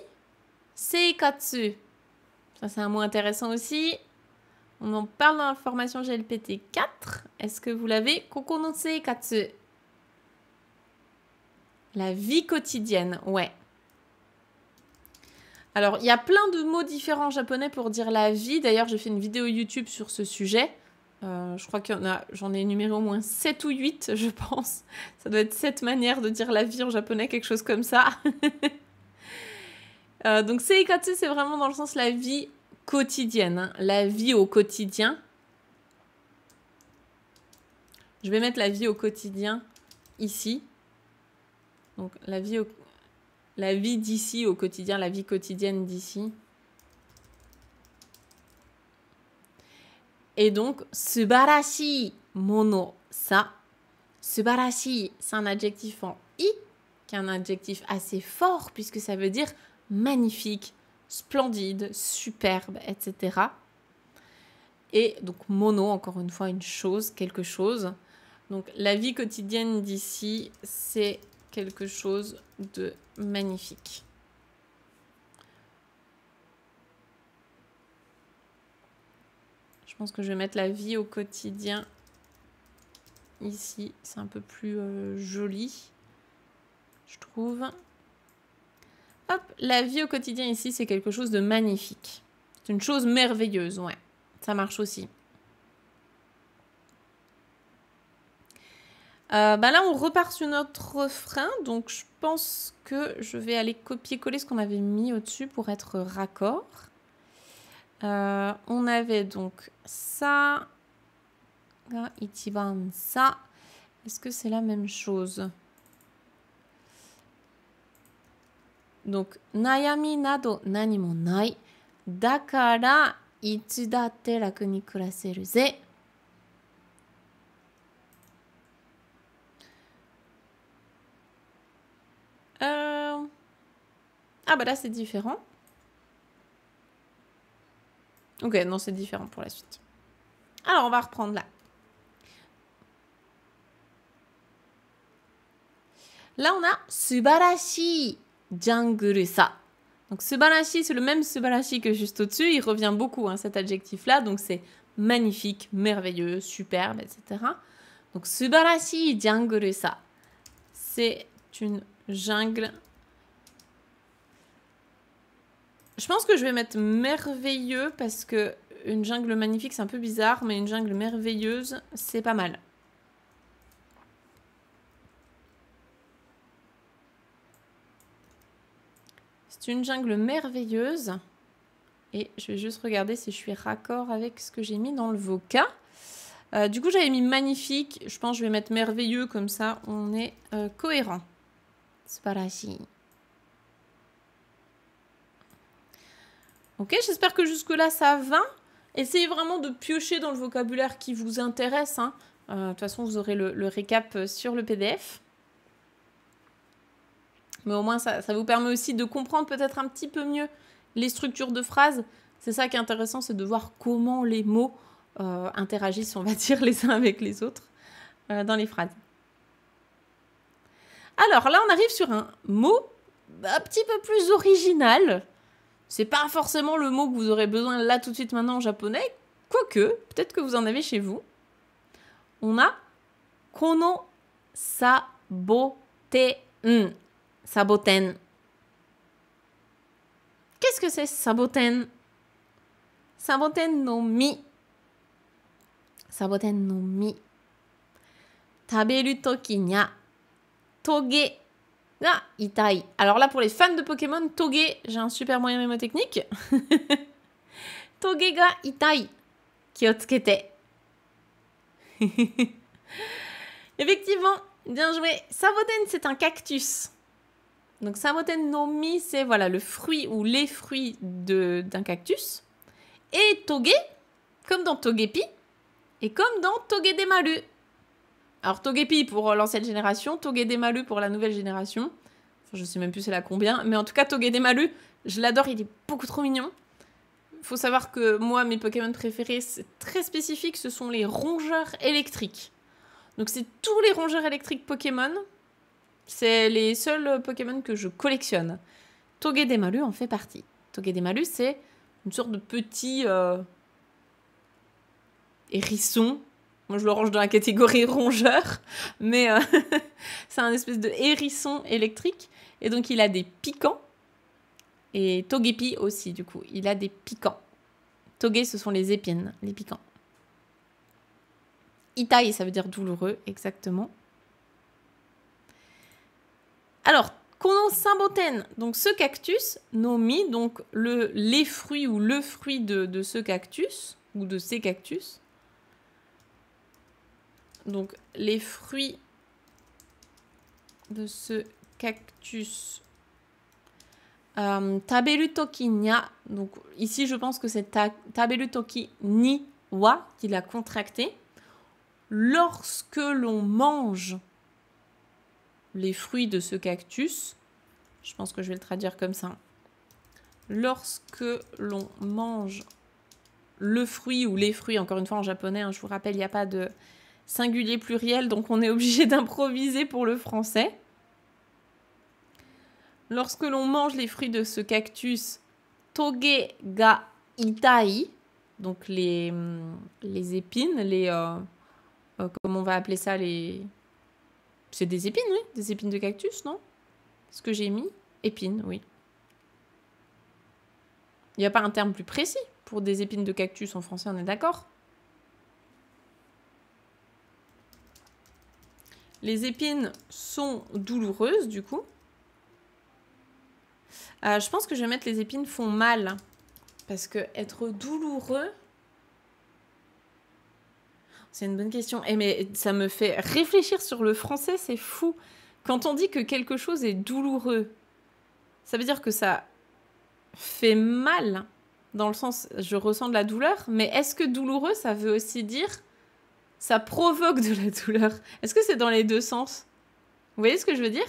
Seikatsu. Ça, c'est un mot intéressant aussi. On en parle dans la formation GLPT 4. Est-ce que vous l'avez ? Koko no seikatsu. La vie quotidienne, ouais. Alors, il y a plein de mots différents en japonais pour dire la vie. D'ailleurs, j'ai fait une vidéo YouTube sur ce sujet. Je crois j'en ai énuméré au moins 7 ou 8, je pense. Ça doit être 7 manières de dire la vie en japonais, quelque chose comme ça. Donc, seikatsu, c'est vraiment dans le sens la vie quotidienne, hein, la vie au quotidien. Je vais mettre la vie au quotidien ici. Donc, la vie d'ici au quotidien, la vie quotidienne d'ici. Et donc, subarashi mono sa. Subarashi, c'est un adjectif en i, qui est un adjectif assez fort, puisque ça veut dire magnifique, splendide, superbe, etc. Et donc, mono, encore une fois, une chose, quelque chose. Donc, la vie quotidienne d'ici, c'est quelque chose de magnifique. Je pense que je vais mettre la vie au quotidien ici. C'est un peu plus joli, je trouve. Hop, la vie au quotidien ici, c'est quelque chose de magnifique. C'est une chose merveilleuse, ouais. Ça marche aussi. Là, on repart sur notre refrain. Donc, je pense que je vais aller copier-coller ce qu'on avait mis au-dessus pour être raccord. On avait donc ça. Ga ichiban sa. Est-ce que c'est la même chose ? Donc, nayami nado nani mo nai. Dakara itsu datte raku ni kuraseru ze. Ah bah là c'est différent. Ok, non c'est différent pour la suite. Alors on va reprendre là. Là on a subarashi jungle sa. Donc subarashi, c'est le même subarashi que juste au-dessus. Il revient beaucoup, hein, cet adjectif-là. Donc c'est magnifique, merveilleux, superbe, etc. Donc subarashi jungle sa. C'est une jungle. Je pense que je vais mettre merveilleux parce que une jungle magnifique, c'est un peu bizarre, mais une jungle merveilleuse, c'est pas mal. C'est une jungle merveilleuse. Et je vais juste regarder si je suis raccord avec ce que j'ai mis dans le voca. Du coup, j'avais mis magnifique. Je pense que je vais mettre merveilleux, comme ça, on est cohérent. Subarashi. Ok, j'espère que jusque-là, ça va. Essayez vraiment de piocher dans le vocabulaire qui vous intéresse. Hein. De toute façon, vous aurez le récap sur le PDF. Mais au moins, ça vous permet aussi de comprendre peut-être un petit peu mieux les structures de phrases. C'est ça qui est intéressant, c'est de voir comment les mots interagissent, on va dire, les uns avec les autres dans les phrases. Alors là, on arrive sur un mot un petit peu plus original. C'est pas forcément le mot que vous aurez besoin là tout de suite maintenant en japonais, quoique, peut-être que vous en avez chez vous. On a kono saboten. Saboten. Qu'est-ce que c'est saboten? Saboten no mi. Saboten no mi. Taberu toki ni a toge ga itai. Alors là, pour les fans de Pokémon, toge, j'ai un super moyen mémotechnique. Toge ga itai. Kiotsukete. Effectivement, bien joué. Saboten, c'est un cactus. Donc saboten no mi, c'est voilà, le fruit ou les fruits d'un cactus. Et toge, comme dans Togepi, et comme dans Togedemaru. Alors Togepi pour l'ancienne génération, Togedemaru pour la nouvelle génération. Enfin, je sais même plus c'est la combien, mais en tout cas Togedemaru, je l'adore, il est beaucoup trop mignon. Il faut savoir que moi, mes Pokémon préférés, c'est très spécifique, ce sont les rongeurs électriques. Donc c'est tous les rongeurs électriques Pokémon. C'est les seuls Pokémon que je collectionne. Togedemaru en fait partie. Togedemaru, c'est une sorte de petit hérisson. Moi, je le range dans la catégorie rongeur, mais c'est un espèce de hérisson électrique. Et donc, il a des piquants. Et Togepi aussi, du coup. Il a des piquants. Toge, ce sont les épines, les piquants. Itai, ça veut dire douloureux, exactement. Alors, kono saboten, donc ce cactus, nomi, donc les fruits ou le fruit de ce cactus, ou de ces cactus. Donc, les fruits de ce cactus. Taberu toki ni a. Donc, ici, je pense que c'est taberu toki ni wa qui l'a contracté. Lorsque l'on mange les fruits de ce cactus, je pense que je vais le traduire comme ça. Lorsque l'on mange le fruit ou les fruits, encore une fois en japonais, hein, je vous rappelle, il n'y a pas de singulier pluriel, donc on est obligé d'improviser pour le français. Lorsque l'on mange les fruits de ce cactus, toge ga itai, donc les épines, comment on va appeler ça, c'est des épines, oui, des épines de cactus, non? Ce que j'ai mis, épines, oui. Il n'y a pas un terme plus précis pour des épines de cactus en français, on est d'accord? Les épines sont douloureuses, du coup. Je pense que je vais mettre les épines font mal. Parce que être douloureux... C'est une bonne question. Mais ça me fait réfléchir sur le français, c'est fou. Quand on dit que quelque chose est douloureux, ça veut dire que ça fait mal. Dans le sens, je ressens de la douleur. Mais est-ce que douloureux, ça veut aussi dire... Ça provoque de la douleur. Est-ce que c'est dans les deux sens? Vous voyez ce que je veux dire?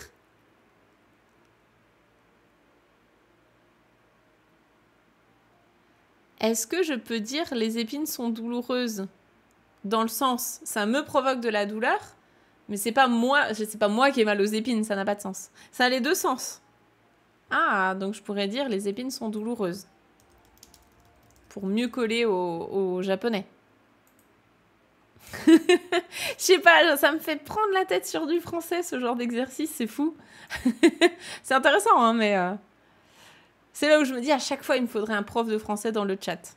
est-ce que je peux dire les épines sont douloureuses? Dans le sens, ça me provoque de la douleur, mais c'est pas moi qui ai mal aux épines, ça n'a pas de sens. Ça a les deux sens. Ah, donc je pourrais dire les épines sont douloureuses. Pour mieux coller au japonais. Je sais pas, ça me fait prendre la tête sur du français, ce genre d'exercice, c'est fou. C'est intéressant, hein, mais... c'est là où je me dis, à chaque fois, il me faudrait un prof de français dans le chat.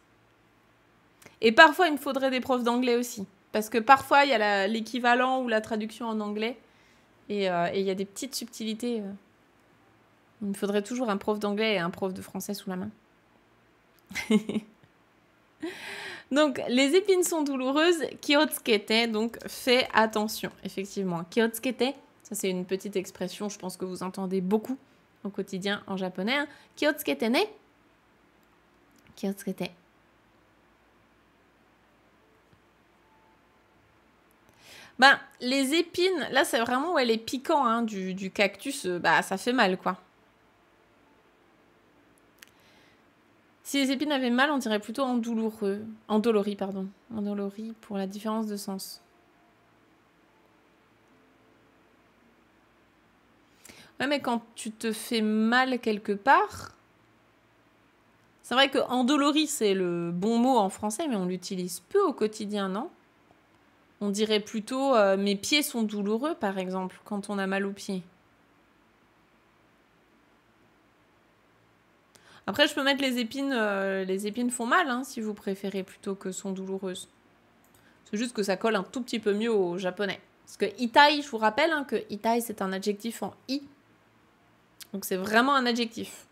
Et parfois, il me faudrait des profs d'anglais aussi. Parce que parfois, il y a l'équivalent ou la traduction en anglais. Et il y a des petites subtilités. Il me faudrait toujours un prof d'anglais et un prof de français sous la main. Donc, les épines sont douloureuses. Kiotsukete, donc fais attention, effectivement. Kiotsukete, ça c'est une petite expression, je pense que vous entendez beaucoup au quotidien en japonais. Hein. Kiotsukete ne. Kiotsukete. Ben, les épines, là c'est vraiment les piquants hein, du cactus, bah ça fait mal quoi. Si les épines avaient mal, on dirait plutôt endolori, pardon. Endolori pour la différence de sens. Ouais, mais quand tu te fais mal quelque part, c'est vrai que endolori c'est le bon mot en français, mais on l'utilise peu au quotidien, non? On dirait plutôt mes pieds sont douloureux, par exemple, quand on a mal aux pieds. Après, je peux mettre les épines font mal, hein, si vous préférez, plutôt que sont douloureuses. C'est juste que ça colle un tout petit peu mieux au japonais. Parce que itai, je vous rappelle hein, que itai, c'est un adjectif en i. Donc c'est vraiment un adjectif.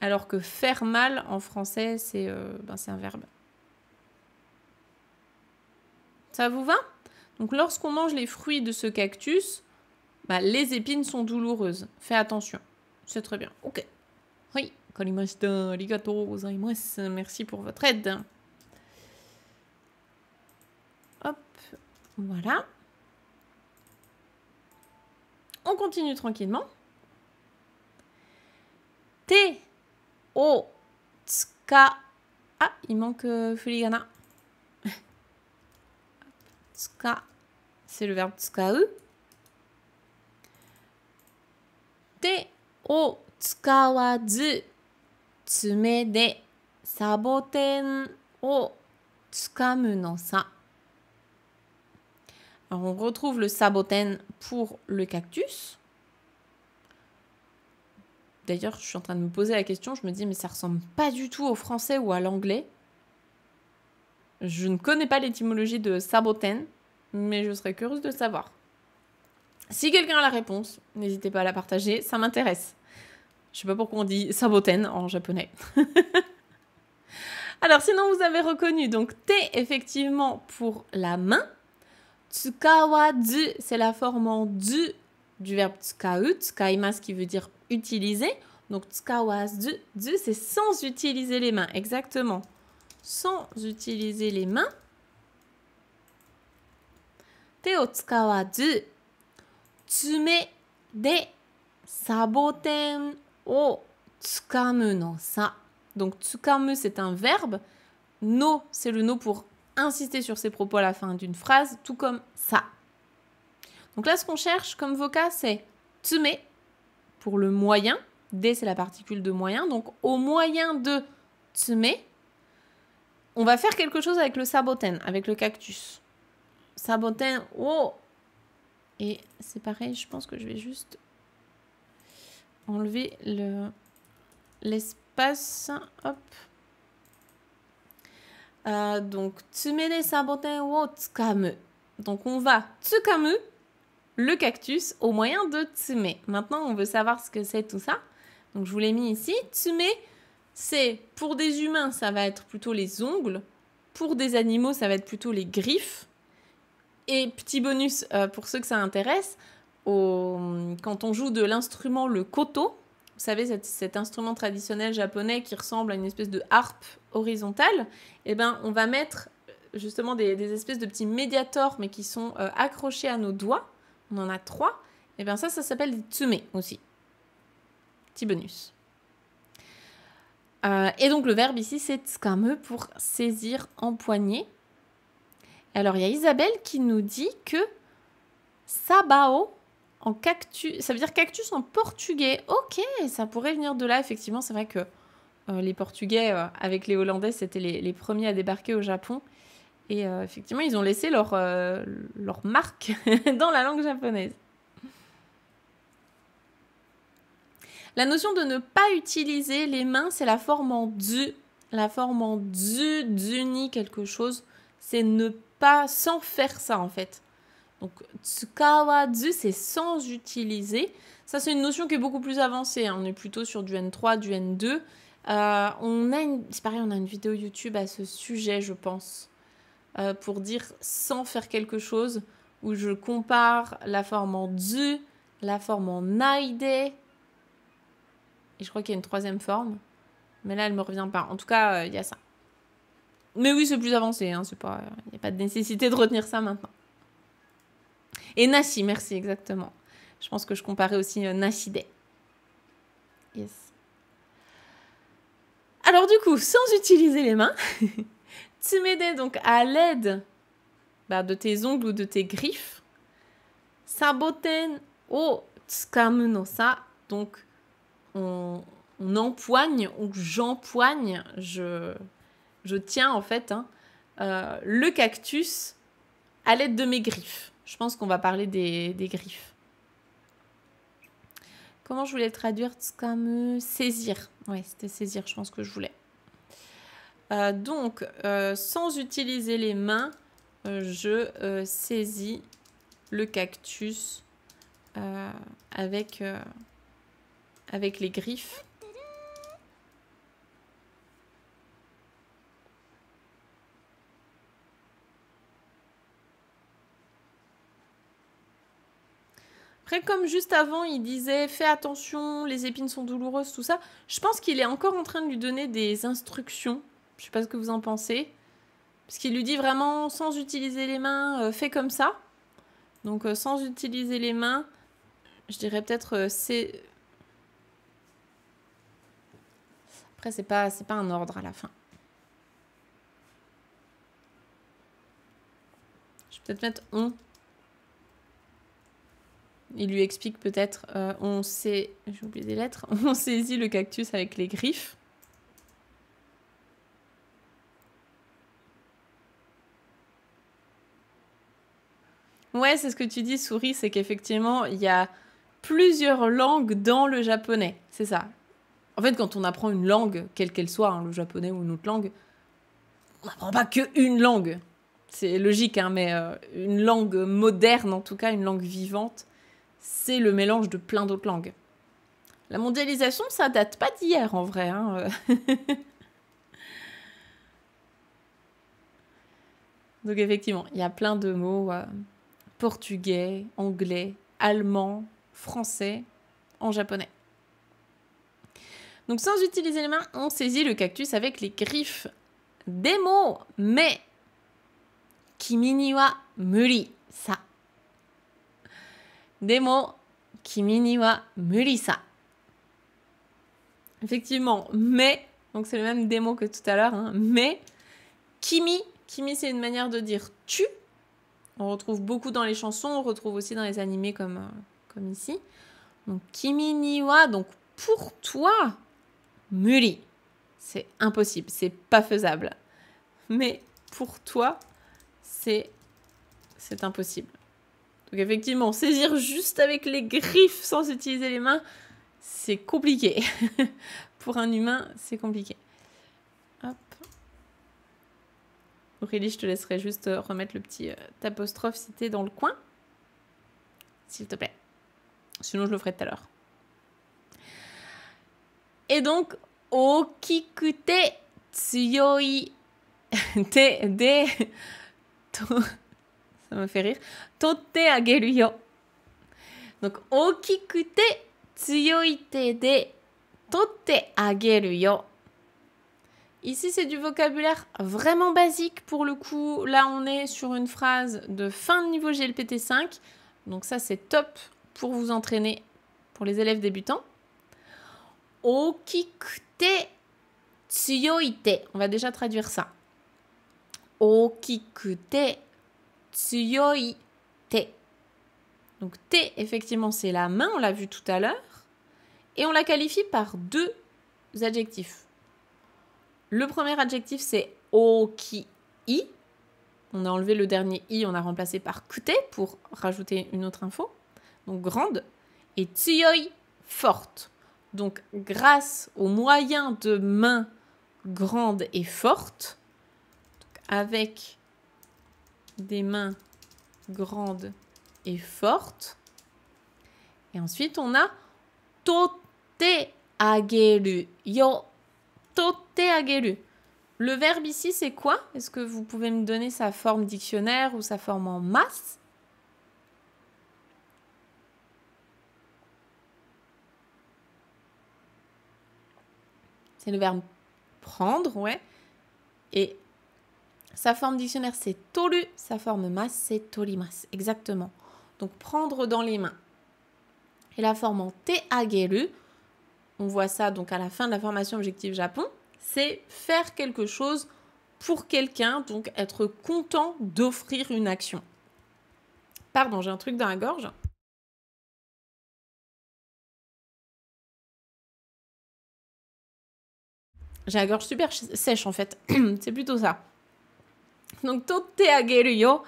Alors que faire mal, en français, c'est un verbe. Ça vous va? Donc lorsqu'on mange les fruits de ce cactus, bah, les épines sont douloureuses. Fais attention. C'est très bien. Ok. Oui. Karimashita. Arigatou gozaimasu. Merci pour votre aide. Hop. Voilà. On continue tranquillement. Te o tsuka. Ah, il manque furigana. Tsuka, c'est le verbe tsukau. Te o tsukawazu tsume de saboten o tsukamu no sa. Alors on retrouve le saboten pour le cactus. D'ailleurs, je suis en train de me poser la question, je me dis mais ça ressemble pas du tout au français ou à l'anglais. Je ne connais pas l'étymologie de saboten, mais je serais curieuse de savoir. Si quelqu'un a la réponse, n'hésitez pas à la partager, ça m'intéresse. Je sais pas pourquoi on dit saboten en japonais. Alors sinon vous avez reconnu, donc te effectivement pour la main. Tsukawazu, c'est la forme en du verbe tsukau, tsukaimasu qui veut dire utiliser. Donc tsukawazu, du c'est sans utiliser les mains, exactement. Sans utiliser les mains. Te o tsukawazu, tsume de saboten o tsukamu no sa. Donc tsukamu c'est un verbe, no c'est le no pour insister sur ses propos à la fin d'une phrase, tout comme ça. Donc là ce qu'on cherche comme vocat c'est tsume pour le moyen, de c'est la particule de moyen, donc au moyen de tsume, on va faire quelque chose avec le saboten, avec le cactus. Saboten, oh! Et c'est pareil, je pense que je vais juste enlever l'espace. Hop. Donc, tsume de saboten wo tsukamu. Donc, on va tsukamu, le cactus, au moyen de tsume. Maintenant, on veut savoir ce que c'est tout ça. Donc, je vous l'ai mis ici. Tsume, c'est pour des humains, ça va être plutôt les ongles. Pour des animaux, ça va être plutôt les griffes. Et petit bonus pour ceux que ça intéresse, quand on joue de l'instrument le koto, vous savez cet instrument traditionnel japonais qui ressemble à une espèce de harpe horizontale, eh ben, on va mettre justement des espèces de petits médiators mais qui sont accrochés à nos doigts. On en a 3. Et bien ça s'appelle des tsume aussi. Petit bonus. Et donc, le verbe ici, c'est tsukamu pour saisir, empoigner. Alors, il y a Isabelle qui nous dit que sabao en cactus, ça veut dire cactus en portugais. Ok, ça pourrait venir de là. Effectivement, c'est vrai que les Portugais, avec les Hollandais, c'était les premiers à débarquer au Japon. Et effectivement, ils ont laissé leur marque dans la langue japonaise. La notion de ne pas utiliser les mains, c'est la forme en du. La forme en du, d'uni quelque chose, c'est ne pas, sans faire ça en fait. Donc, tsukawadzu, c'est sans utiliser. Ça, c'est une notion qui est beaucoup plus avancée. Hein. On est plutôt sur du N3, du N2. C'est pareil, on a une vidéo YouTube à ce sujet, je pense, pour dire sans faire quelque chose, où je compare la forme en du, la forme en naide, et je crois qu'il y a une troisième forme, mais là, elle ne me revient pas. En tout cas, il y a ça. Mais oui, c'est plus avancé, hein, il n'y a pas de nécessité de retenir ça maintenant. Et nashi, merci, exactement. Je pense que je comparais aussi nashide. Yes. Alors du coup, sans utiliser les mains, tsumede, donc à l'aide de tes ongles ou de tes griffes, saboten o tsukamu no sa, donc on empoigne, ou j'empoigne, je tiens en fait le cactus à l'aide de mes griffes. Je pense qu'on va parler des griffes. Comment je voulais le traduire? Tsukamu, saisir. Ouais, c'était saisir, je pense que je voulais. Donc, sans utiliser les mains, je saisis le cactus avec les griffes. Après, comme juste avant, il disait « Fais attention, les épines sont douloureuses », tout ça, je pense qu'il est encore en train de lui donner des instructions. Je sais pas ce que vous en pensez. Parce qu'il lui dit vraiment, sans utiliser les mains, fais comme ça. Donc, sans utiliser les mains, je dirais peut-être c'est... Après, c'est pas un ordre à la fin. Je vais peut-être mettre « on ». Il lui explique peut-être, j'ai oublié des lettres, on saisit le cactus avec les griffes. Ouais, c'est ce que tu dis, Souris, c'est qu'effectivement, il y a plusieurs langues dans le japonais. C'est ça. En fait, quand on apprend une langue, quelle qu'elle soit, hein, le japonais ou une autre langue, on n'apprend pas qu'une langue. C'est logique, hein, mais une langue moderne, en tout cas, une langue vivante, c'est le mélange de plein d'autres langues. La mondialisation, ça date pas d'hier, en vrai. Hein. Donc effectivement, il y a plein de mots portugais, anglais, allemand, français, en japonais. Donc sans utiliser les mains, on saisit le cactus avec les griffes. Des mots, mais kimi ni wa muri sa. Des mots, kimi ni wa muri sa. Effectivement, mais, donc c'est le même démo que tout à l'heure, hein, mais, kimi, c'est une manière de dire tu. On retrouve beaucoup dans les chansons, on retrouve aussi dans les animés comme ici. Donc, kimi ni wa, donc pour toi, muri. C'est impossible, c'est pas faisable. Mais pour toi, c'est impossible. Donc effectivement, saisir juste avec les griffes sans utiliser les mains, c'est compliqué. Pour un humain, c'est compliqué. Hop. Aurélie, je te laisserai juste remettre le petit apostrophe si t'es dans le coin. S'il te plaît. Sinon, je le ferai tout à l'heure. Et donc, okikute tsuyoi de... Ça me fait rire. Totte ageru yo. Donc, okikute tsuyoi de totte ageru yo. Ici, c'est du vocabulaire vraiment basique pour le coup. Là, on est sur une phrase de fin de niveau GLPT 5. Donc ça, c'est top pour vous entraîner pour les élèves débutants. Okikute tsuyoite. On va déjà traduire ça. Okikute tsuyoite. Donc te, effectivement, c'est la main, on l'a vu tout à l'heure. Et on la qualifie par 2 adjectifs. Le premier adjectif, c'est okii. On a enlevé le dernier i, on a remplacé par kute pour rajouter une autre info. Donc grande. Et tsuyoi, forte. Donc grâce aux moyens de main grande et forte, avec des mains grandes et fortes. Et ensuite, on a totte ageru yo. Totte ageru. Le verbe ici, c'est quoi? Est-ce que vous pouvez me donner sa forme dictionnaire ou sa forme en masse? C'est le verbe prendre, ouais. Et sa forme dictionnaire, c'est toru. Sa forme masse, c'est torimasu. Exactement. Donc, prendre dans les mains. Et la forme en te ageru, on voit ça donc à la fin de la formation objectif Japon, c'est faire quelque chose pour quelqu'un, donc être content d'offrir une action. Pardon, j'ai un truc dans la gorge. J'ai la gorge super sèche en fait. C'est plutôt ça. Donc, totte ageru yo.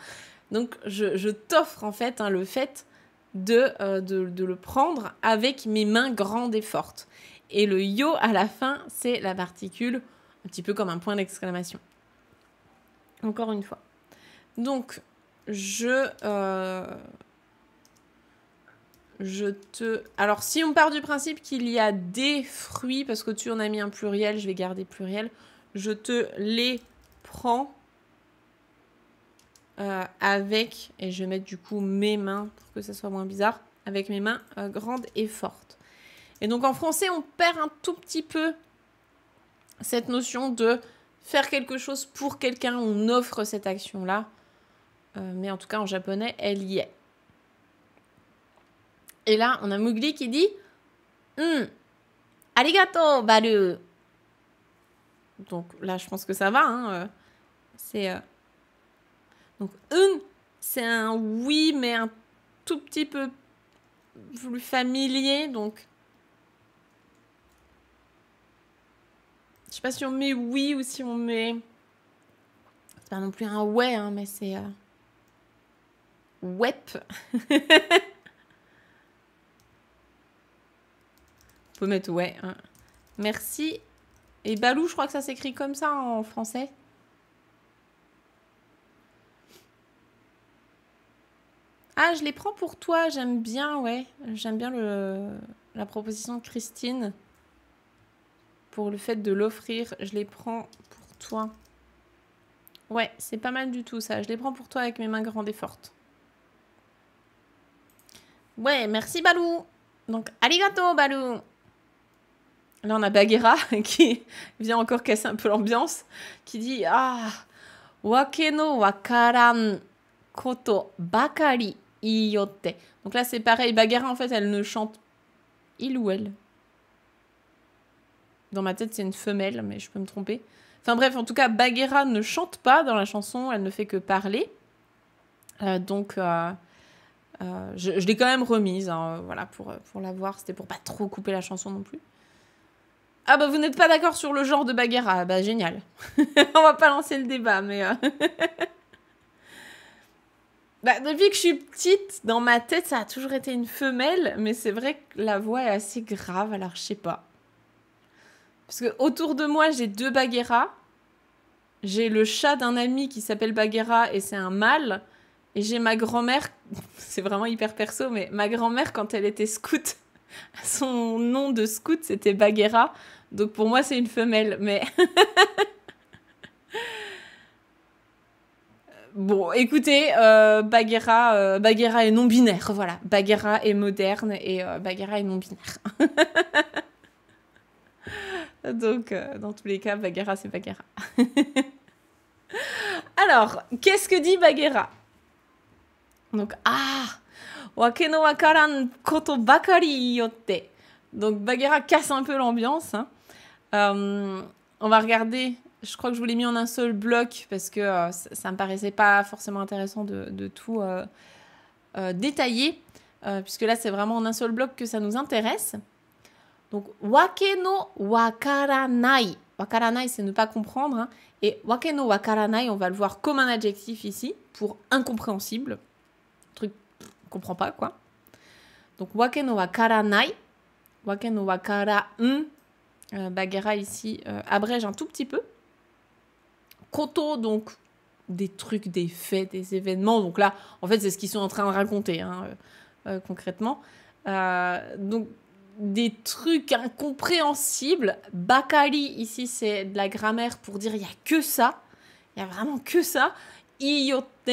Donc, je t'offre en fait le fait de le prendre avec mes mains grandes et fortes. Et le yo à la fin, c'est la particule, un petit peu comme un point d'exclamation. Encore une fois. Donc, alors, si on part du principe qu'il y a des fruits, parce qu'au-dessus on a mis un pluriel, je vais garder pluriel, je te les prends avec, et je vais mettre du coup mes mains, pour que ça soit moins bizarre, avec mes mains grandes et fortes. Et donc en français, on perd un tout petit peu cette notion de faire quelque chose pour quelqu'un, on offre cette action-là. Mais en tout cas, en japonais, elle y est. Et là, on a Mowgli qui dit « Arigato, Balu !» Donc là, je pense que ça va. C'est... Donc, c'est un oui, mais un tout petit peu plus familier. Donc, je sais pas si on met oui ou si on met... C'est pas non plus un ouais, mais c'est... Wep. On peut mettre ouais. Merci. Et Balou, je crois que ça s'écrit comme ça en français. Ah, je les prends pour toi, j'aime bien, ouais. J'aime bien la proposition de Christine. Pour le fait de l'offrir, je les prends pour toi. Ouais, c'est pas mal du tout ça. Je les prends pour toi avec mes mains grandes et fortes. Ouais, merci Balou. Donc, arigato Balou. Là, on a Bagheera qui vient encore casser un peu l'ambiance, qui dit « Ah, wake no wakaran koto bakari iyotte ». Donc là, c'est pareil. Bagheera, en fait, elle ne chante... Il ou elle? Dans ma tête, c'est une femelle, mais je peux me tromper. Enfin bref, en tout cas, Bagheera ne chante pas dans la chanson, elle ne fait que parler. Donc, je l'ai quand même remise, voilà, pour la voir. C'était pour pas trop couper la chanson non plus. Ah bah vous n'êtes pas d'accord sur le genre de Bagheera, bah génial. On va pas lancer le débat, mais... Bah, depuis que je suis petite, dans ma tête, ça a toujours été une femelle, mais c'est vrai que la voix est assez grave, alors je sais pas. Parce que autour de moi, j'ai 2 Bagheera. J'ai le chat d'un ami qui s'appelle Bagheera et c'est un mâle. Et j'ai ma grand-mère, c'est vraiment hyper perso, mais ma grand-mère, quand elle était scout, son nom de scout, c'était Bagheera. Donc pour moi, c'est une femelle, mais... Bon, écoutez, Bagheera est non-binaire, voilà. Bagheera est moderne et Bagheera est non-binaire. Donc, dans tous les cas, Bagheera, c'est Bagheera. Alors, qu'est-ce que dit Bagheera? Donc, wake no wakaran koto bakari yotte. Donc, Bagheera casse un peu l'ambiance. On va regarder. Je crois que je vous l'ai mis en un seul bloc parce que ça me paraissait pas forcément intéressant de tout détailler. Puisque là, c'est vraiment en un seul bloc que ça nous intéresse. Donc, wake no wakaranai. Wakaranai, c'est ne pas comprendre. Hein. Et wake no wakaranai, on va le voir comme un adjectif ici, pour incompréhensible. Truc, on comprend pas, quoi. Donc, wake no wakaranai. Wake no wakara. Bagheera ici abrège un tout petit peu. Koto, donc, des trucs, des faits, des événements. Donc là, en fait, c'est ce qu'ils sont en train de raconter, hein, concrètement. Donc, des trucs incompréhensibles. Bakari, ici, c'est de la grammaire pour dire il n'y a que ça. Il n'y a vraiment que ça. Iyote,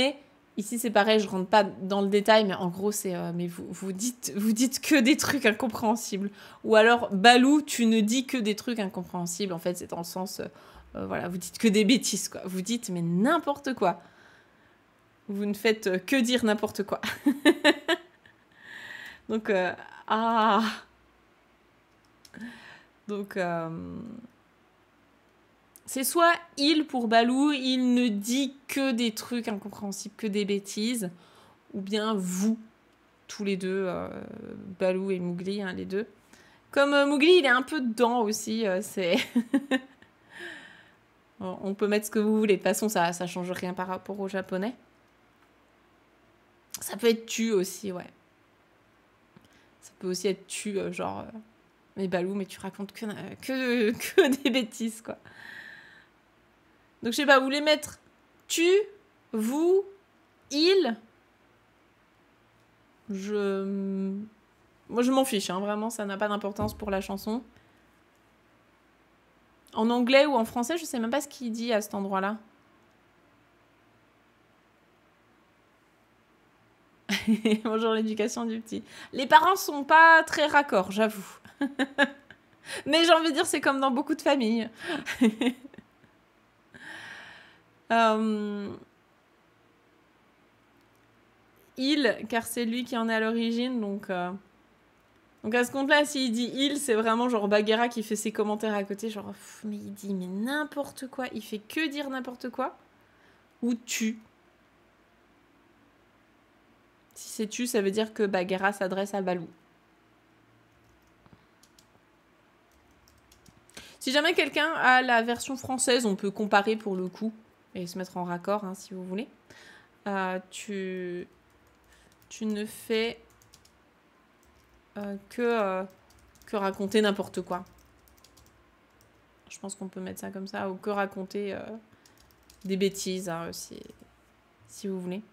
ici, c'est pareil, je ne rentre pas dans le détail, mais en gros, c'est mais vous dites que des trucs incompréhensibles. Ou alors, Balou, tu ne dis que des trucs incompréhensibles. En fait, c'est dans le sens, voilà, vous dites que des bêtises, quoi. Vous dites, mais n'importe quoi. Vous ne faites que dire n'importe quoi. Donc, Donc, c'est soit il pour Balou, il ne dit que des trucs incompréhensibles, que des bêtises, ou bien vous, tous les deux, Balou et Mowgli, hein, les deux. Comme Mowgli, il est un peu dedans aussi, c'est... On peut mettre ce que vous voulez, de toute façon, ça change rien par rapport au japonais. Ça peut être tu aussi, ouais. Ça peut aussi être tu, genre... mais Balou, mais tu racontes que des bêtises, quoi. Donc, je sais pas, vous voulez mettre tu, vous, il. Moi, je m'en fiche, hein, vraiment, ça n'a pas d'importance pour la chanson. En anglais ou en français, je sais même pas ce qu'il dit à cet endroit-là. Bonjour l'éducation du petit. Les parents sont pas très raccords, j'avoue. Mais j'ai envie de dire, c'est comme dans beaucoup de familles. Il, car c'est lui qui en est à l'origine, donc à ce compte-là, s'il dit il, c'est vraiment genre Bagheera qui fait ses commentaires à côté, genre mais il dit mais n'importe quoi, il fait que dire n'importe quoi. Ou tu. Si c'est tu, ça veut dire que Bagheera s'adresse à Balou. Si jamais quelqu'un a la version française, on peut comparer pour le coup et se mettre en raccord, hein, si vous voulez. Tu ne fais que raconter n'importe quoi. Je pense qu'on peut mettre ça comme ça, ou que raconter des bêtises, hein, si vous voulez.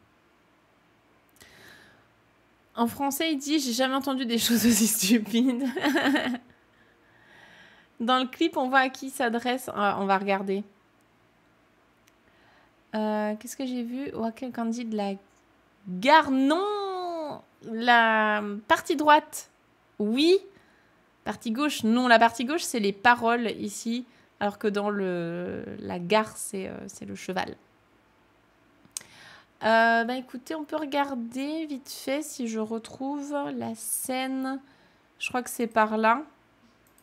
En français, il dit « J'ai jamais entendu des choses aussi stupides. » Dans le clip, on voit à qui il s'adresse. On va regarder. Qu'est-ce que j'ai vu? Wakil Kandi de la gare. Non! La partie droite, oui. Partie gauche, non. La partie gauche, c'est les paroles ici. Alors que dans la gare, c'est le cheval. Écoutez, on peut regarder vite fait si je retrouve la scène. Je crois que c'est par là.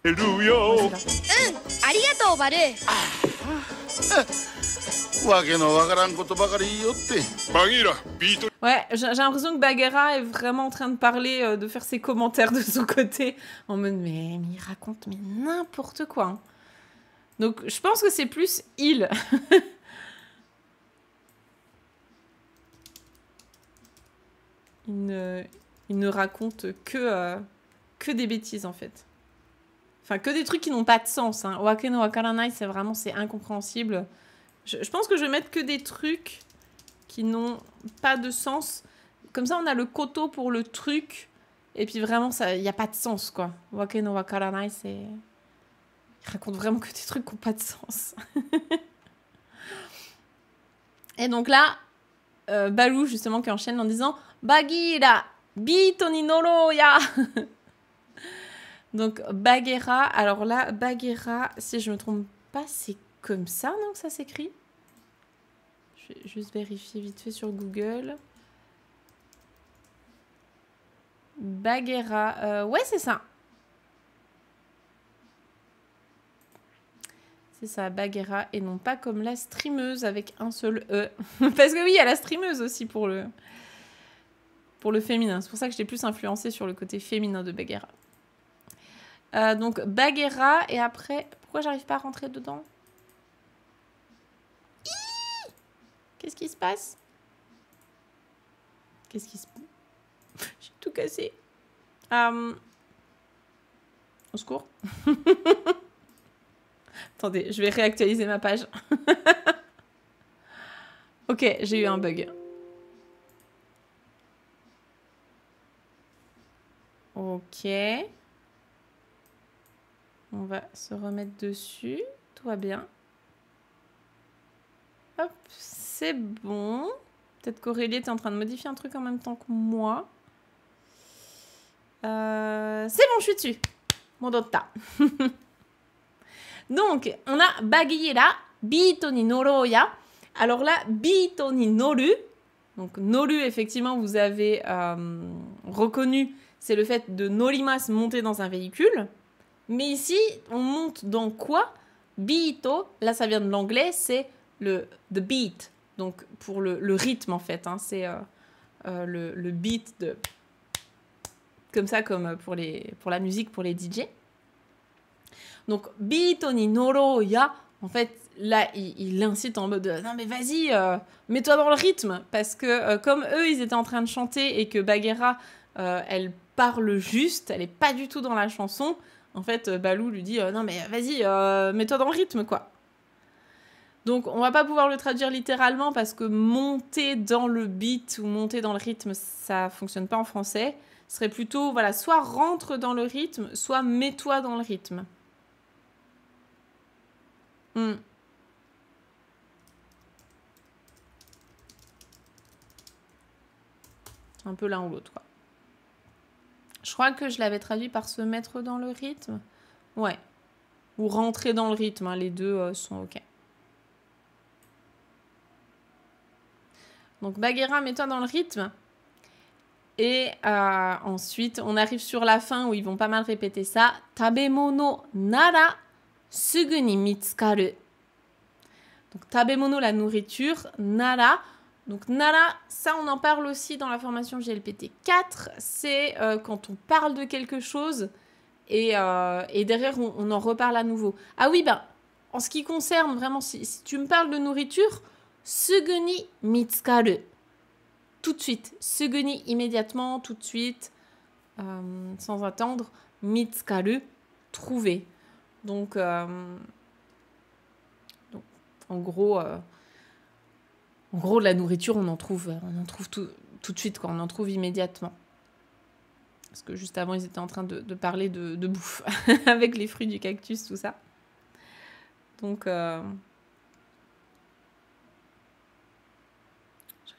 Ouais, j'ai l'impression que Bagheera est vraiment en train de parler, de faire ses commentaires de son côté. En mode, mais il raconte mais n'importe quoi. Hein. Donc, je pense que c'est plus il. Il ne raconte que des bêtises, en fait. Enfin, que des trucs qui n'ont pas de sens. Hein. Wake no wakaranai, c'est vraiment, c'est incompréhensible. Je pense que je vais mettre que des trucs qui n'ont pas de sens. Comme ça, on a le koto pour le truc. Et puis vraiment, il n'y a pas de sens, quoi. Wake no wakaranai, c'est... Il raconte vraiment que des trucs qui n'ont pas de sens. Et donc là, Balou, justement, qui enchaîne en disant « Bagheera, bito ni noro ya !» Donc, Bagheera, alors là, Bagheera, si je me trompe pas, c'est comme ça, non, que ça s'écrit? Je vais juste vérifier vite fait sur Google. Bagheera, ouais, c'est ça. C'est ça, Bagheera, et non pas comme la streameuse avec un seul E. Parce que oui, il y a la streameuse aussi pour le féminin. C'est pour ça que j'étais plus influencée sur le côté féminin de Bagheera. Donc Bagheera, et après... Pourquoi j'arrive pas à rentrer dedans? Qu'est-ce qui se passe? Qu'est-ce qui se passe? J'ai tout cassé. Au secours. Attendez, je vais réactualiser ma page. Ok, j'ai eu un bug. Ok. On va se remettre dessus. Tout va bien. Hop, c'est bon. Peut-être qu'Aurélie est en train de modifier un truc en même temps que moi. C'est bon, je suis dessus. Mon dotta. Donc, on a Bagheera, Bito ni Noroya. Alors là, Bito ni Noru. Donc, Noru, effectivement, vous avez reconnu, c'est le fait de Norimas, monter dans un véhicule. Mais ici, on monte dans quoi? Bito, là, ça vient de l'anglais, c'est the beat. Donc, pour le rythme, en fait. Hein, c'est le beat de... Comme ça, comme pour la musique, pour les DJ. Donc, Bito ni Noroya, en fait, là, il incite en mode non, mais vas-y, mets-toi dans le rythme. Parce que comme eux, ils étaient en train de chanter et que Bagheera, elle parle juste, elle n'est pas du tout dans la chanson. En fait, Baloo lui dit non, mais vas-y, mets-toi dans le rythme, quoi. Donc, on va pas pouvoir le traduire littéralement parce que monter dans le beat ou monter dans le rythme, ça fonctionne pas en français. Ce serait plutôt, voilà, soit rentre dans le rythme, soit mets-toi dans le rythme. C'est un peu l'un ou l'autre, quoi. Je crois que je l'avais traduit par se mettre dans le rythme. Ouais. Ou rentrer dans le rythme, hein, les deux sont ok. Donc Bagheera, mets-toi dans le rythme. Et ensuite, on arrive sur la fin où ils vont pas mal répéter ça. Tabemono nara sugu ni mitsukaru. Donc tabemono, la nourriture, nara. Donc nara, ça on en parle aussi dans la formation GLPT 4. C'est quand on parle de quelque chose et derrière on en reparle à nouveau. Ah oui, ben en ce qui concerne vraiment, si tu me parles de nourriture, sugu ni mitsukaru. Tout de suite. Sugu ni, immédiatement, tout de suite, sans attendre. Mitsukaru, trouver. Donc en gros, la nourriture, on en trouve tout de suite, quoi. On en trouve immédiatement. Parce que juste avant, ils étaient en train de parler de bouffe avec les fruits du cactus, tout ça. Donc, je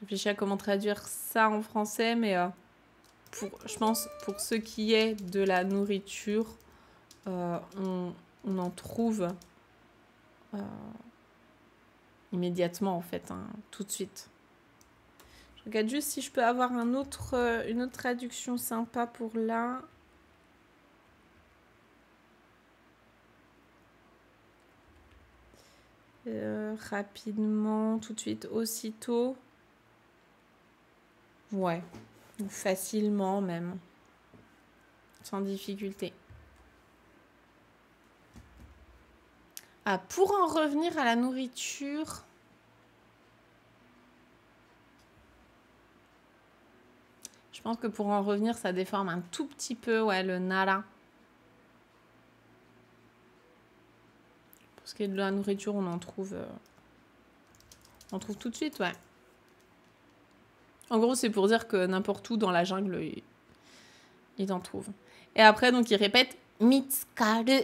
réfléchis à comment traduire ça en français, mais je pense pour ce qui est de la nourriture, on en trouve immédiatement, en fait, hein, tout de suite. Je regarde juste si je peux avoir une autre traduction sympa pour là. Rapidement, tout de suite, aussitôt. Ouais, facilement même. Sans difficulté. Ah, pour en revenir à la nourriture... Je pense que pour en revenir, ça déforme un tout petit peu, ouais, le nara. Pour ce qui est de la nourriture, on en trouve tout de suite, ouais. En gros, c'est pour dire que n'importe où dans la jungle, il en trouve. Et après, donc, il répète mitsukaru.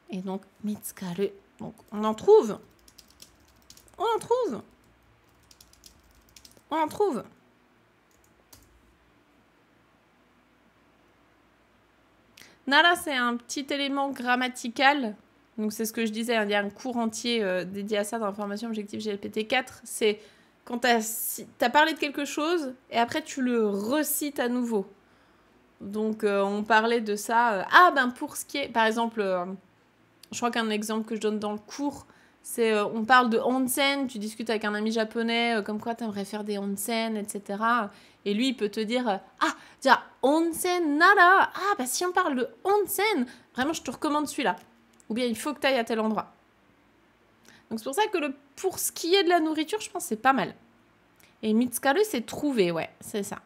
Et donc, mitsukaru. Donc, on en trouve. On en trouve. On en trouve. Nara, c'est un petit élément grammatical. Donc, c'est ce que je disais. Il y a un cours entier dédié à ça dans la formation Objectif GLPT 4. C'est quand t'as parlé de quelque chose et après, tu le recites à nouveau. Donc, on parlait de ça. Ah, ben, pour ce qui est... Par exemple, Je crois qu'un exemple que je donne dans le cours, c'est on parle de onsen, tu discutes avec un ami japonais, comme quoi tu aimerais faire des onsen, etc. Et lui, il peut te dire ah, déjà, onsen nara. Ah, bah si on parle de onsen, vraiment, je te recommande celui-là. Ou bien il faut que tu ailles à tel endroit. Donc c'est pour ça que pour ce qui est de la nourriture, je pense que c'est pas mal. Et mitsukaru, c'est trouver, ouais, c'est ça.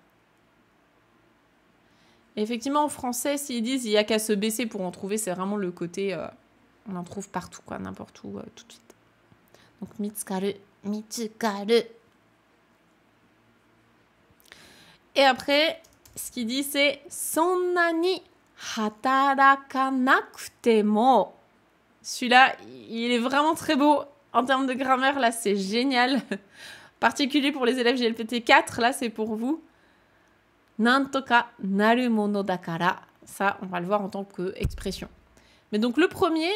Et effectivement, en français, s'ils disent il n'y a qu'à se baisser pour en trouver, c'est vraiment le côté on en trouve partout, quoi, n'importe où, tout de suite. Donc mitsukaru, mitsukaru. Et après, ce qu'il dit, c'est sonna ni hatarakanakute mo. Celui-là, il est vraiment très beau. En termes de grammaire, là, c'est génial. Particulier pour les élèves GLPT 4, là, c'est pour vous. Nantoka naru mono dakara. Ça, on va le voir en tant qu'expression. Mais donc, le premier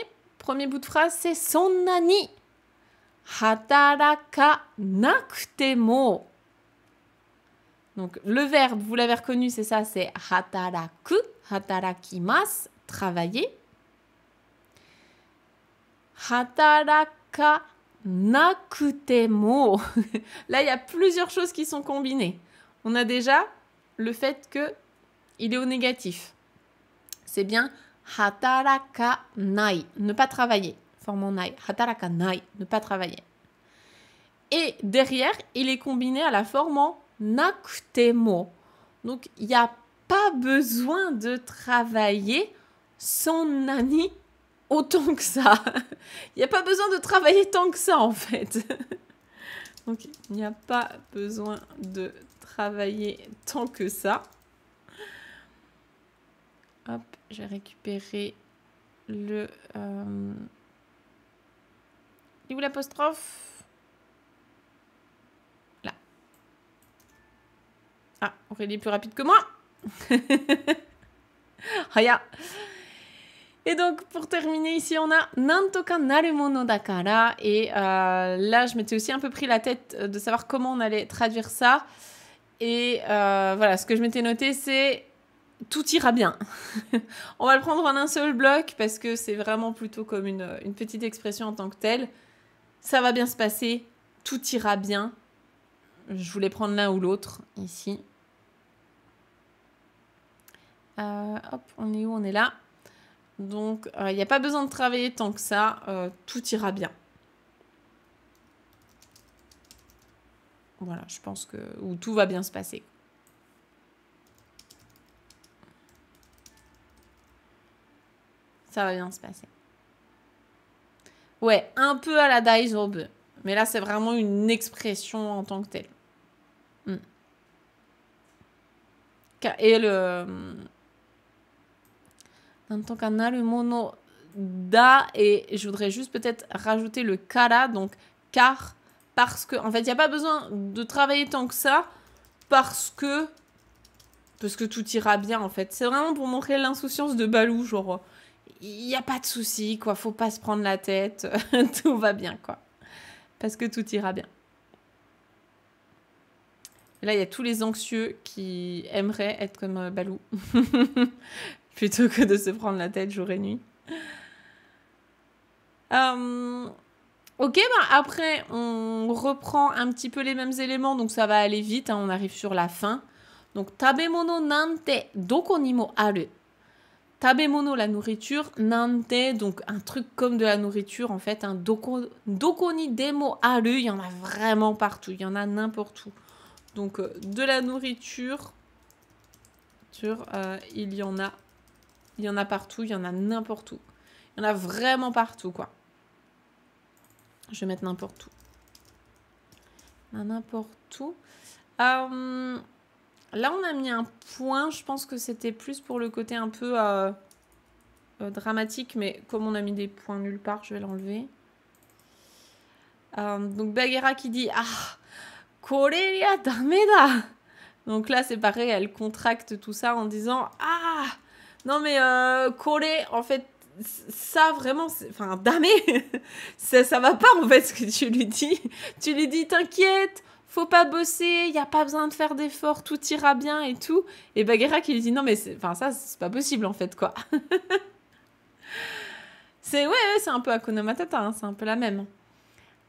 bout de phrase, c'est sonna ni hatarakanakute mo. Donc, le verbe, vous l'avez reconnu, c'est ça, c'est hataraku, hatarakimasu, travailler. Hatarakanakute mo. Là, il y a plusieurs choses qui sont combinées. On a déjà le fait qu'il est au négatif. C'est bien hatarakanai, ne pas travailler. Forme en nai. Hatarakanai, ne pas travailler. Et derrière, il est combiné à la forme en nakute mo. Donc, il n'y a pas besoin de travailler son nani autant que ça. Il n'y a pas besoin de travailler tant que ça, en fait. Donc, il n'y a pas besoin de travailler tant que ça. Hop, je vais récupérer le... Et où l'apostrophe? Là. Ah, Aurélie est plus rapide que moi. Regarde. Et donc, pour terminer, ici, on a nantoka naru mono dakara. Et là, je m'étais aussi un peu pris la tête de savoir comment on allait traduire ça. Et voilà, ce que je m'étais noté, c'est tout ira bien. On va le prendre en un seul bloc parce que c'est vraiment plutôt comme une petite expression en tant que telle. Ça va bien se passer, tout ira bien. Je voulais prendre l'un ou l'autre ici. Hop, on est où? On est là. Donc, il n'y a pas besoin de travailler tant que ça. Tout ira bien. Voilà, je pense que... Ou tout va bien se passer. Ça va bien se passer. Ouais, un peu à la daijoubu. Mais là, c'est vraiment une expression en tant que telle. Et le... Nantoka naru mono da. Et je voudrais juste peut-être rajouter le kara. Donc, car, parce que... En fait, il n'y a pas besoin de travailler tant que ça. Parce que tout ira bien, en fait. C'est vraiment pour montrer l'insouciance de Balou, genre... Il n'y a pas de souci, quoi. Faut pas se prendre la tête. Tout va bien, quoi. Parce que tout ira bien. Et là, il y a tous les anxieux qui aimeraient être comme Balou. Plutôt que de se prendre la tête jour et nuit. Ok, bah après, on reprend un petit peu les mêmes éléments. Donc, ça va aller vite. Hein, on arrive sur la fin. Donc, tabemono nante doko ni mo aru. Tabemono, la nourriture. Nante, donc un truc comme de la nourriture, en fait. Doko ni demo aru, il y en a vraiment partout. Il y en a n'importe où. Donc, de la nourriture, il y en a partout. Il y en a n'importe où. Il y en a vraiment partout, quoi. Je vais mettre n'importe où. N'importe où. Là, on a mis un point. Je pense que c'était plus pour le côté un peu dramatique. Mais comme on a mis des points nulle part, je vais l'enlever. Donc, Bagheera qui dit « Ah, koreria dameda !» Donc là, c'est pareil. Elle contracte tout ça en disant « Ah, non mais kore, en fait, ça vraiment... Enfin, damé ça va pas, en fait, ce que tu lui dis. Tu lui dis « T'inquiète !» Faut pas bosser, il n'y a pas besoin de faire d'efforts, tout ira bien et tout. Et Bagheera qui lui dit non mais ça c'est pas possible en fait quoi. C'est ouais, c'est un peu Hakuna Matata, hein, c'est un peu la même.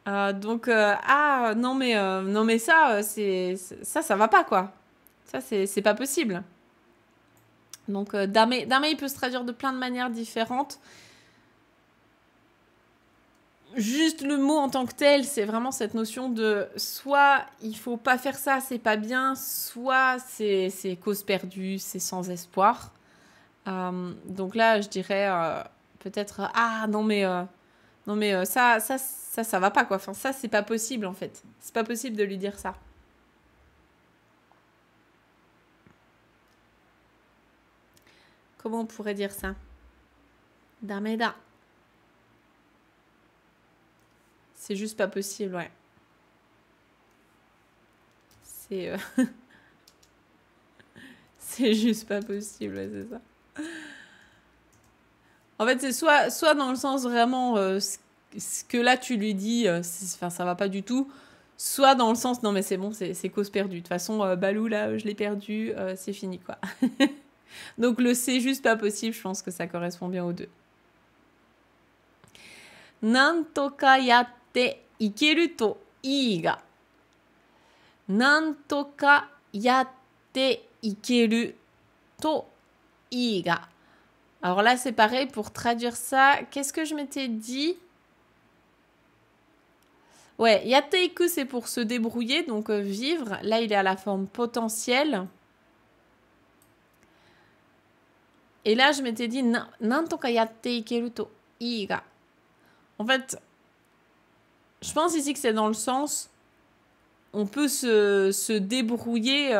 Donc, non mais ça, ça va pas, quoi. Ça, c'est pas possible. Donc, dame, il peut se traduire de plein de manières différentes. Juste le mot en tant que tel, c'est vraiment cette notion de soit il faut pas faire ça, c'est pas bien, soit c'est cause perdue, c'est sans espoir. Donc là, je dirais peut-être non mais ça va pas, quoi. Enfin, ça, c'est pas possible, en fait. C'est pas possible de lui dire ça. Comment on pourrait dire ça? Dameda. C'est juste pas possible, ouais. C'est c'est juste pas possible, ouais, c'est ça. En fait, c'est soit dans le sens vraiment ce que là tu lui dis, ça va pas du tout, soit dans le sens non mais c'est bon, c'est cause perdue. De toute façon, Balou là, je l'ai perdu, c'est fini, quoi. Donc le c'est juste pas possible, je pense que ça correspond bien aux deux. Nantoka yatte ikeru to ii ga. Nantoka yatte ikeru to ii ga. Alors là, c'est pareil, pour traduire ça, qu'est-ce que je m'étais dit? Ouais, yateiku, c'est pour se débrouiller, donc vivre. Là, il est à la forme potentielle. Et là, je m'étais dit, nantoka yatte ikeru to ii ga. En fait, je pense ici que c'est dans le sens, on peut se débrouiller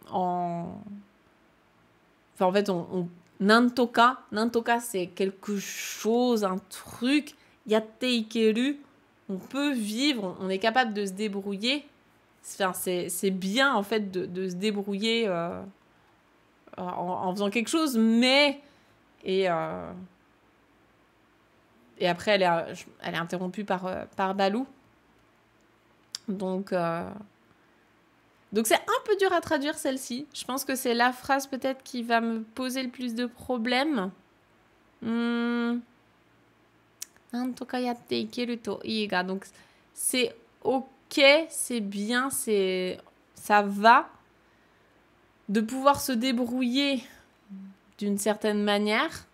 en... Enfin, en fait, nantoka, c'est quelque chose, un truc. Yatte ikeru, on peut vivre, on est capable de se débrouiller. Enfin, c'est bien, en fait, de se débrouiller en faisant quelque chose, mais... Et après, elle est interrompue par Balou. Donc c'est un peu dur à traduire, celle-ci. Je pense que c'est la phrase peut-être qui va me poser le plus de problèmes. Nantoka yatte ikeru to ii ga. Donc c'est ok, c'est bien, ça va. De pouvoir se débrouiller d'une certaine manière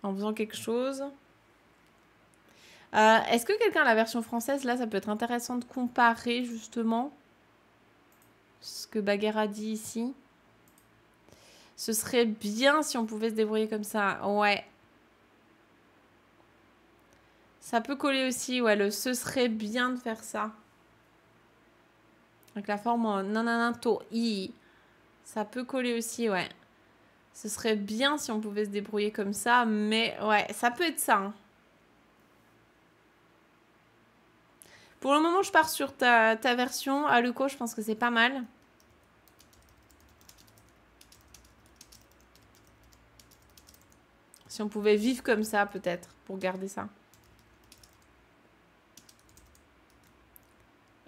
en faisant quelque chose. Est-ce que quelqu'un a la version française? Là, ça peut être intéressant de comparer justement ce que Bagheera dit ici. Ce serait bien si on pouvait se débrouiller comme ça. Ouais. Ça peut coller aussi, ouais, ce serait bien de faire ça. Avec la forme nanana to i. Ça peut coller aussi, ouais. Ce serait bien si on pouvait se débrouiller comme ça, mais ouais, ça peut être ça. Hein. Pour le moment, je pars sur ta version. Haruko, je pense que c'est pas mal. Si on pouvait vivre comme ça, peut-être, pour garder ça.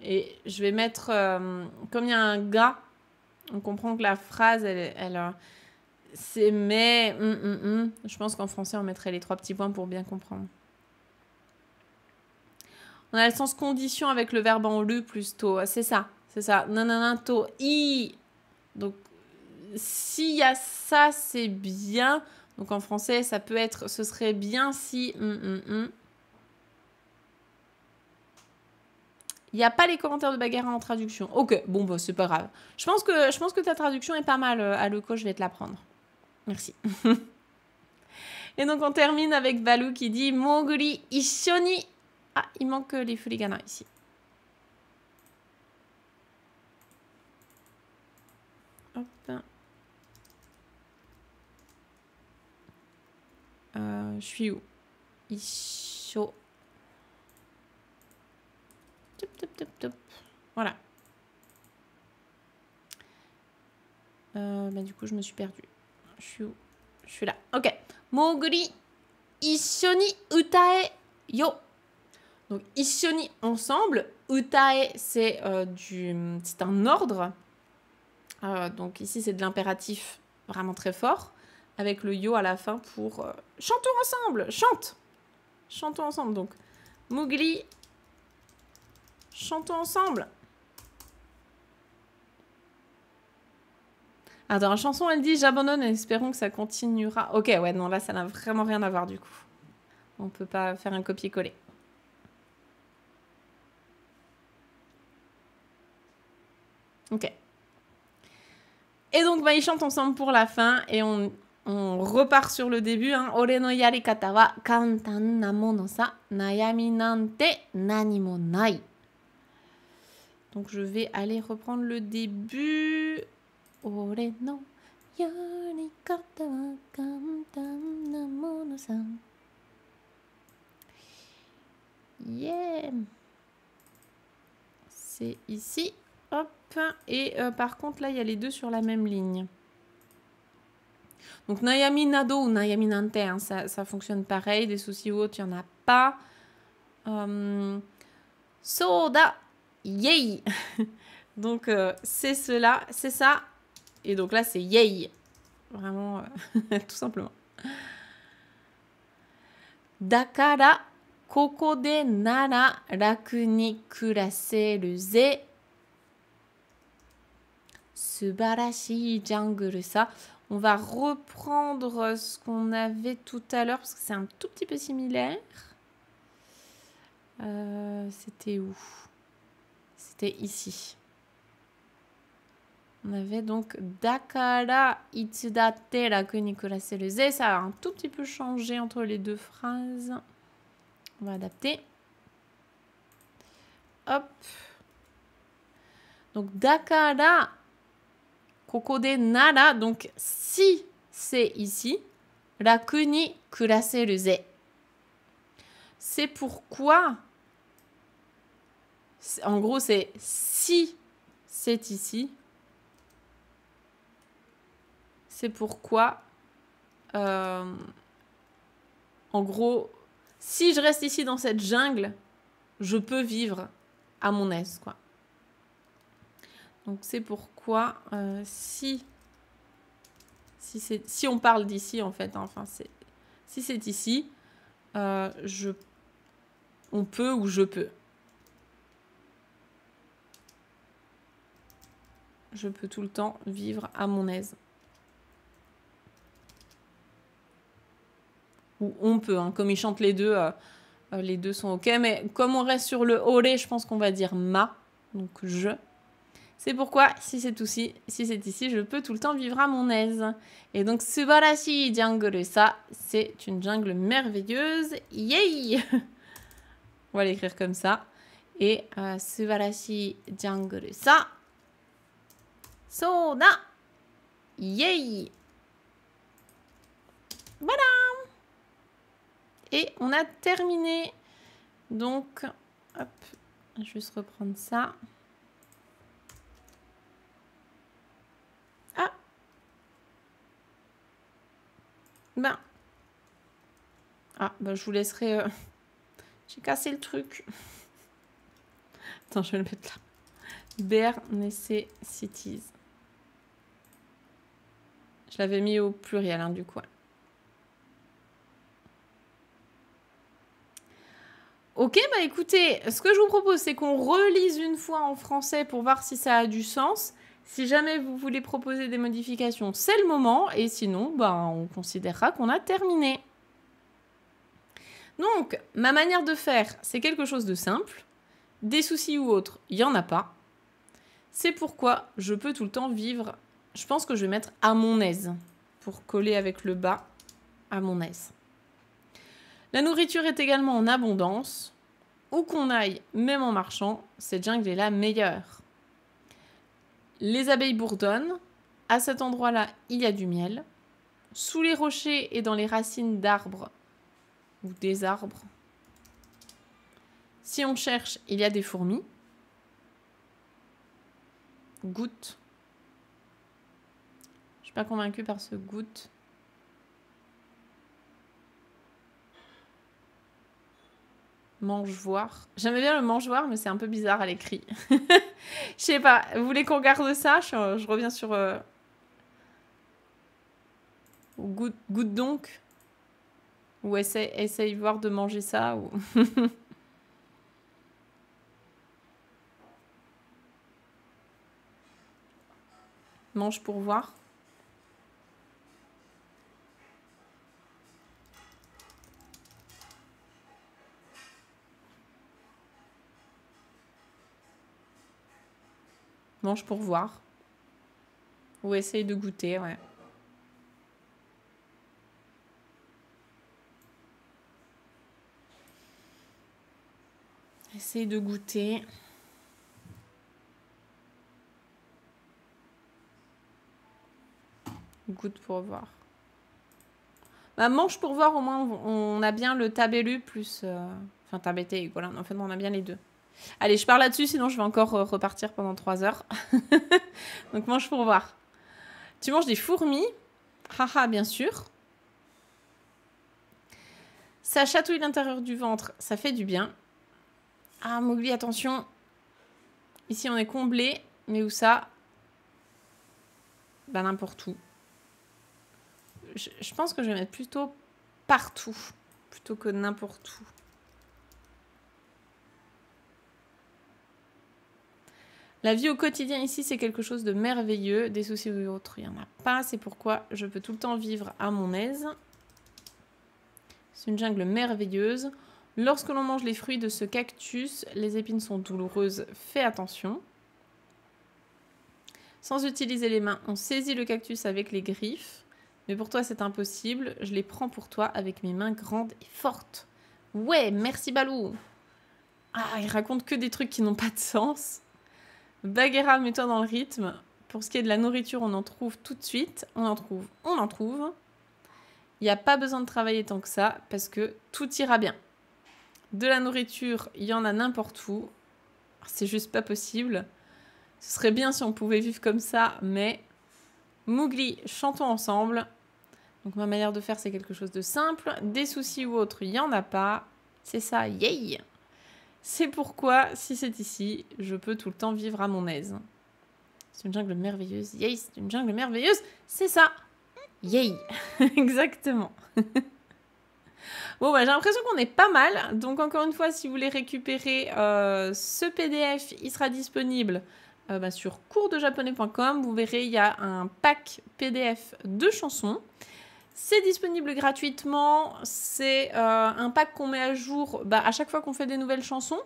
Et je vais mettre... comme il y a un gars, on comprend que la phrase, elle c'est mais... Je pense qu'en français, on mettrait les 3 petits points pour bien comprendre. On a le sens condition avec le verbe en le plus to. C'est ça, c'est ça. Nanana to i. Donc, s'il y a ça, c'est bien. Donc, en français, ça peut être... Ce serait bien si... Il n'y a pas les commentaires de Bagheera en traduction. Ok, bon, bah, c'est pas grave. Je pense que ta traduction est pas mal, Haruko. Je vais te la prendre. Merci. Et donc, on termine avec Balou qui dit « Mowgli ishoni ». Ah, il manque les furigana ici. Hop. Je suis où? Isho. Top, top, top, top. Voilà. Du coup, je me suis perdue. Je suis où? Je suis là. Ok. Mowgli ishoni utae yo. Donc, ishoni, ensemble. Utae, c'est un ordre. Donc, ici, c'est de l'impératif vraiment très fort. avec le yo à la fin pour... chantons ensemble. Chante. Chantons ensemble. Donc, Mowgli. Chantons ensemble. Attends, la chanson, elle dit « J'abandonne et espérons que ça continuera. » Ok, ouais, non, là, ça n'a vraiment rien à voir, du coup. On peut pas faire un copier-coller. Ok. Et donc, bah, ils chantent ensemble pour la fin, et on repart sur le début. Hein. Ore no yarikata wa kantan na mono sa, nayami nante nani mo nai. Donc, je vais aller reprendre le début. Ore no yarikata wa kantan na mono sa. Yeah. C'est ici. Hop. Et par contre, là, il y a les deux sur la même ligne. Donc, Nayami Nado ou Nayami Nante, hein, ça fonctionne pareil. Des soucis ou autres, il n'y en a pas. Soda. Yay. Donc, c'est cela, c'est ça. Et donc là, c'est yay. Vraiment, tout simplement. Dakara, koko de nara raku ni kuraseru ze. Subarashi jungle sa. On va reprendre ce qu'on avait tout à l'heure parce que c'est un tout petit peu similaire. C'était où? C'était ici. On avait donc Dakara itsudatte raku ni kuraseru ze. Ça a un tout petit peu changé entre les deux phrases. On va adapter. Hop. Donc Dakara koko de nara. Donc si c'est ici. Raku ni kuraseru ze. C'est pourquoi. En gros, c'est si c'est ici. C'est pourquoi, en gros, si je reste ici dans cette jungle, je peux vivre à mon aise, quoi. Donc, c'est pourquoi, si on parle d'ici, en fait, hein, enfin, si c'est ici, on peut ou je peux. Je peux tout le temps vivre à mon aise. Ou on peut, hein, comme ils chantent les deux sont ok. Mais comme on reste sur le ore, je pense qu'on va dire ma, donc je. C'est pourquoi, si c'est ici, je peux tout le temps vivre à mon aise. Et donc, subarashi jungle sa, c'est une jungle merveilleuse. Yay! On va l'écrire comme ça. Et subarashi jungle sa. Soda! Yay! Voilà! Et on a terminé. Donc, hop, je vais juste reprendre ça. Ah. Ben. Ah, ben je vous laisserai... J'ai cassé le truc. Attends, je vais le mettre là. Bare necessities. Je l'avais mis au pluriel, hein, du coup. Ok, bah écoutez, ce que je vous propose, c'est qu'on relise une fois en français pour voir si ça a du sens. Si jamais vous voulez proposer des modifications, c'est le moment. Et sinon, bah, on considérera qu'on a terminé. Donc, ma manière de faire, c'est quelque chose de simple. Des soucis ou autres, il n'y en a pas. C'est pourquoi je peux tout le temps vivre... Je pense que je vais mettre à mon aise pour coller avec le bas à mon aise. La nourriture est également en abondance. Où qu'on aille, même en marchant, cette jungle est la meilleure. Les abeilles bourdonnent. À cet endroit-là, il y a du miel. Sous les rochers et dans les racines d'arbres ou des arbres, si on cherche, il y a des fourmis. Goutte. Je suis pas convaincue par ce goutte. Mangeoire. J'aimais bien le mangeoire, mais c'est un peu bizarre à l'écrit. Je sais pas. Vous voulez qu'on regarde ça? Je reviens sur... Goûte donc. Ou essaye voir de manger ça. Ou... Mange pour voir. Mange pour voir. Ou essaye de goûter, ouais. Essaye de goûter. Goûte pour voir. Bah, mange pour voir, au moins on a bien le tabelu plus... Enfin, tabété, voilà. En fait, on a bien les deux. Allez, je pars là-dessus, sinon je vais encore repartir pendant 3 heures. Donc, mange pour voir. Tu manges des fourmis. Haha, bien sûr. Ça chatouille l'intérieur du ventre. Ça fait du bien. Ah, Mowgli, attention. Ici, on est comblé. Mais où ça? Bah, n'importe où. Je pense que je vais mettre plutôt partout. Plutôt que n'importe où. La vie au quotidien ici, c'est quelque chose de merveilleux. Des soucis ou autres, il n'y en a pas. C'est pourquoi je peux tout le temps vivre à mon aise. C'est une jungle merveilleuse. Lorsque l'on mange les fruits de ce cactus, les épines sont douloureuses. Fais attention. Sans utiliser les mains, on saisit le cactus avec les griffes. Mais pour toi, c'est impossible. Je les prends pour toi avec mes mains grandes et fortes. Ouais, merci Balou. Ah, il raconte que des trucs qui n'ont pas de sens. Bagheera, mets-toi dans le rythme. Pour ce qui est de la nourriture, on en trouve tout de suite. On en trouve. Il n'y a pas besoin de travailler tant que ça, parce que tout ira bien. De la nourriture, il y en a n'importe où. C'est juste pas possible. Ce serait bien si on pouvait vivre comme ça, mais... Mowgli, chantons ensemble. Donc ma manière de faire, c'est quelque chose de simple. Des soucis ou autres, il n'y en a pas. C'est ça, yay! C'est pourquoi, si c'est ici, je peux tout le temps vivre à mon aise. C'est une jungle merveilleuse. Yay, c'est une jungle merveilleuse. C'est ça. Yay! Exactement. Bon, bah, j'ai l'impression qu'on est pas mal. Donc, encore une fois, si vous voulez récupérer ce PDF, il sera disponible sur coursdejaponais.com. Vous verrez, il y a un pack PDF de chansons. C'est disponible gratuitement. C'est un pack qu'on met à jour à chaque fois qu'on fait des nouvelles chansons.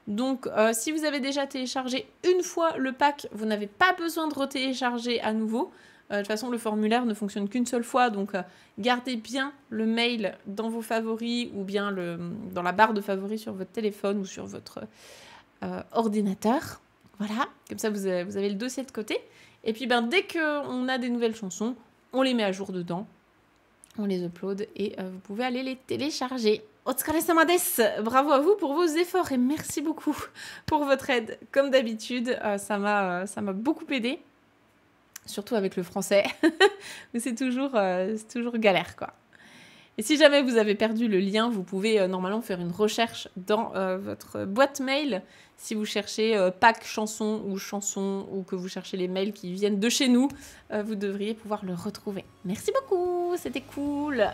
Donc, si vous avez déjà téléchargé une fois le pack, vous n'avez pas besoin de retélécharger à nouveau. De toute façon, le formulaire ne fonctionne qu'une seule fois. Donc, gardez bien le mail dans vos favoris ou bien dans la barre de favoris sur votre téléphone ou sur votre ordinateur. Voilà, comme ça, vous avez le dossier de côté. Et puis, dès qu'on a des nouvelles chansons, on les met à jour dedans. On les upload et vous pouvez aller les télécharger. Otsukare-sama desu! Bravo à vous pour vos efforts et merci beaucoup pour votre aide. Comme d'habitude, ça m'a beaucoup aidé. Surtout avec le français. c'est toujours galère, quoi. Et si jamais vous avez perdu le lien, vous pouvez normalement faire une recherche dans votre boîte mail. Si vous cherchez pack chanson ou que vous cherchez les mails qui viennent de chez nous, vous devriez pouvoir le retrouver. Merci beaucoup, c'était cool.